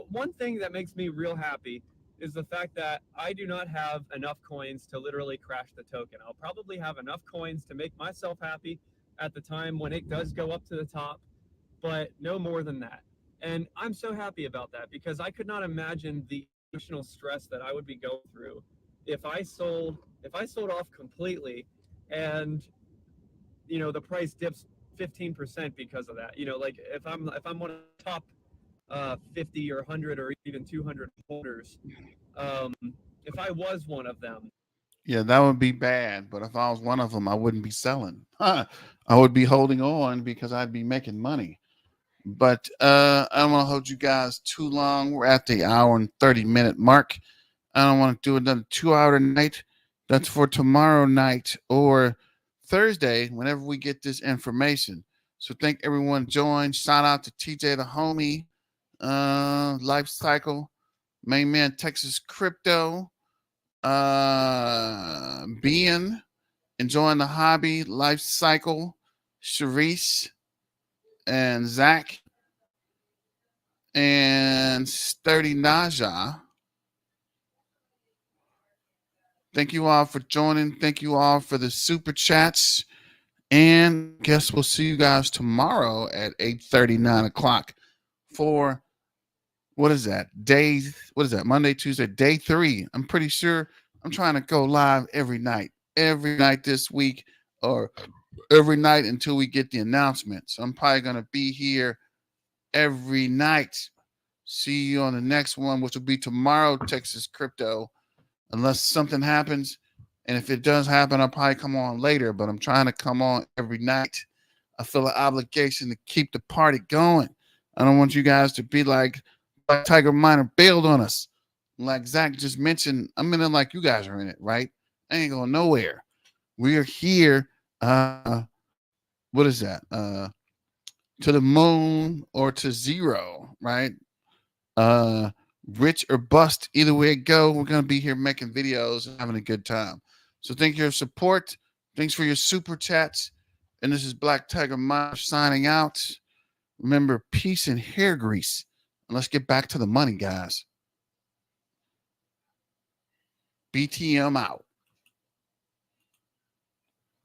One thing that makes me real happy is the fact that I do not have enough coins to literally crash the token. I'll probably have enough coins to make myself happy at the time when it does go up to the top, but no more than that. And I'm so happy about that, because I could not imagine the emotional stress that I would be going through if I sold off completely, and the price dips 15% because of that. Like if I'm one of the top 50 or 100 or even 200 holders, if I was one of them. Yeah, that would be bad. But if I was one of them, I wouldn't be selling. I would be holding on because I'd be making money. But I don't want to hold you guys too long. We're at the hour and 30-minute mark. I don't want to do another 2-hour night. That's for tomorrow night or Thursday, whenever we get this information. So thank everyone joined. Shout out to TJ the homie, Life Cycle, main man Texas Crypto, being enjoying the hobby, Life Cycle, Sharice, and Zach, and Sturdy Naja. Thank you all for joining. Thank you all for the super chats. And guess we'll see you guys tomorrow at 8:30, 9 o'clock for, what is that? Monday, Tuesday, day 3. I'm pretty sure I'm trying to go live every night this week, or every night until we get the announcement. So I'm probably going to be here every night. See you on the next one, which will be tomorrow, Texas Crypto, unless something happens. And if it does happen, I'll probably come on later, but I'm trying to come on every night. I feel an obligation to keep the party going. I don't want you guys to be like blacktigerminer bailed on us. Like Zach just mentioned, I'm in it like you guys are in it, right? I ain't going nowhere. We are here. What is that? To the moon or to zero, right? Rich or bust, either way it go, we're going to be here making videos and having a good time. So thank you for your support. Thanks for your super chats. And this is Black Tiger Miner signing out. Remember, peace and hair grease. And let's get back to the money, guys. BTM out.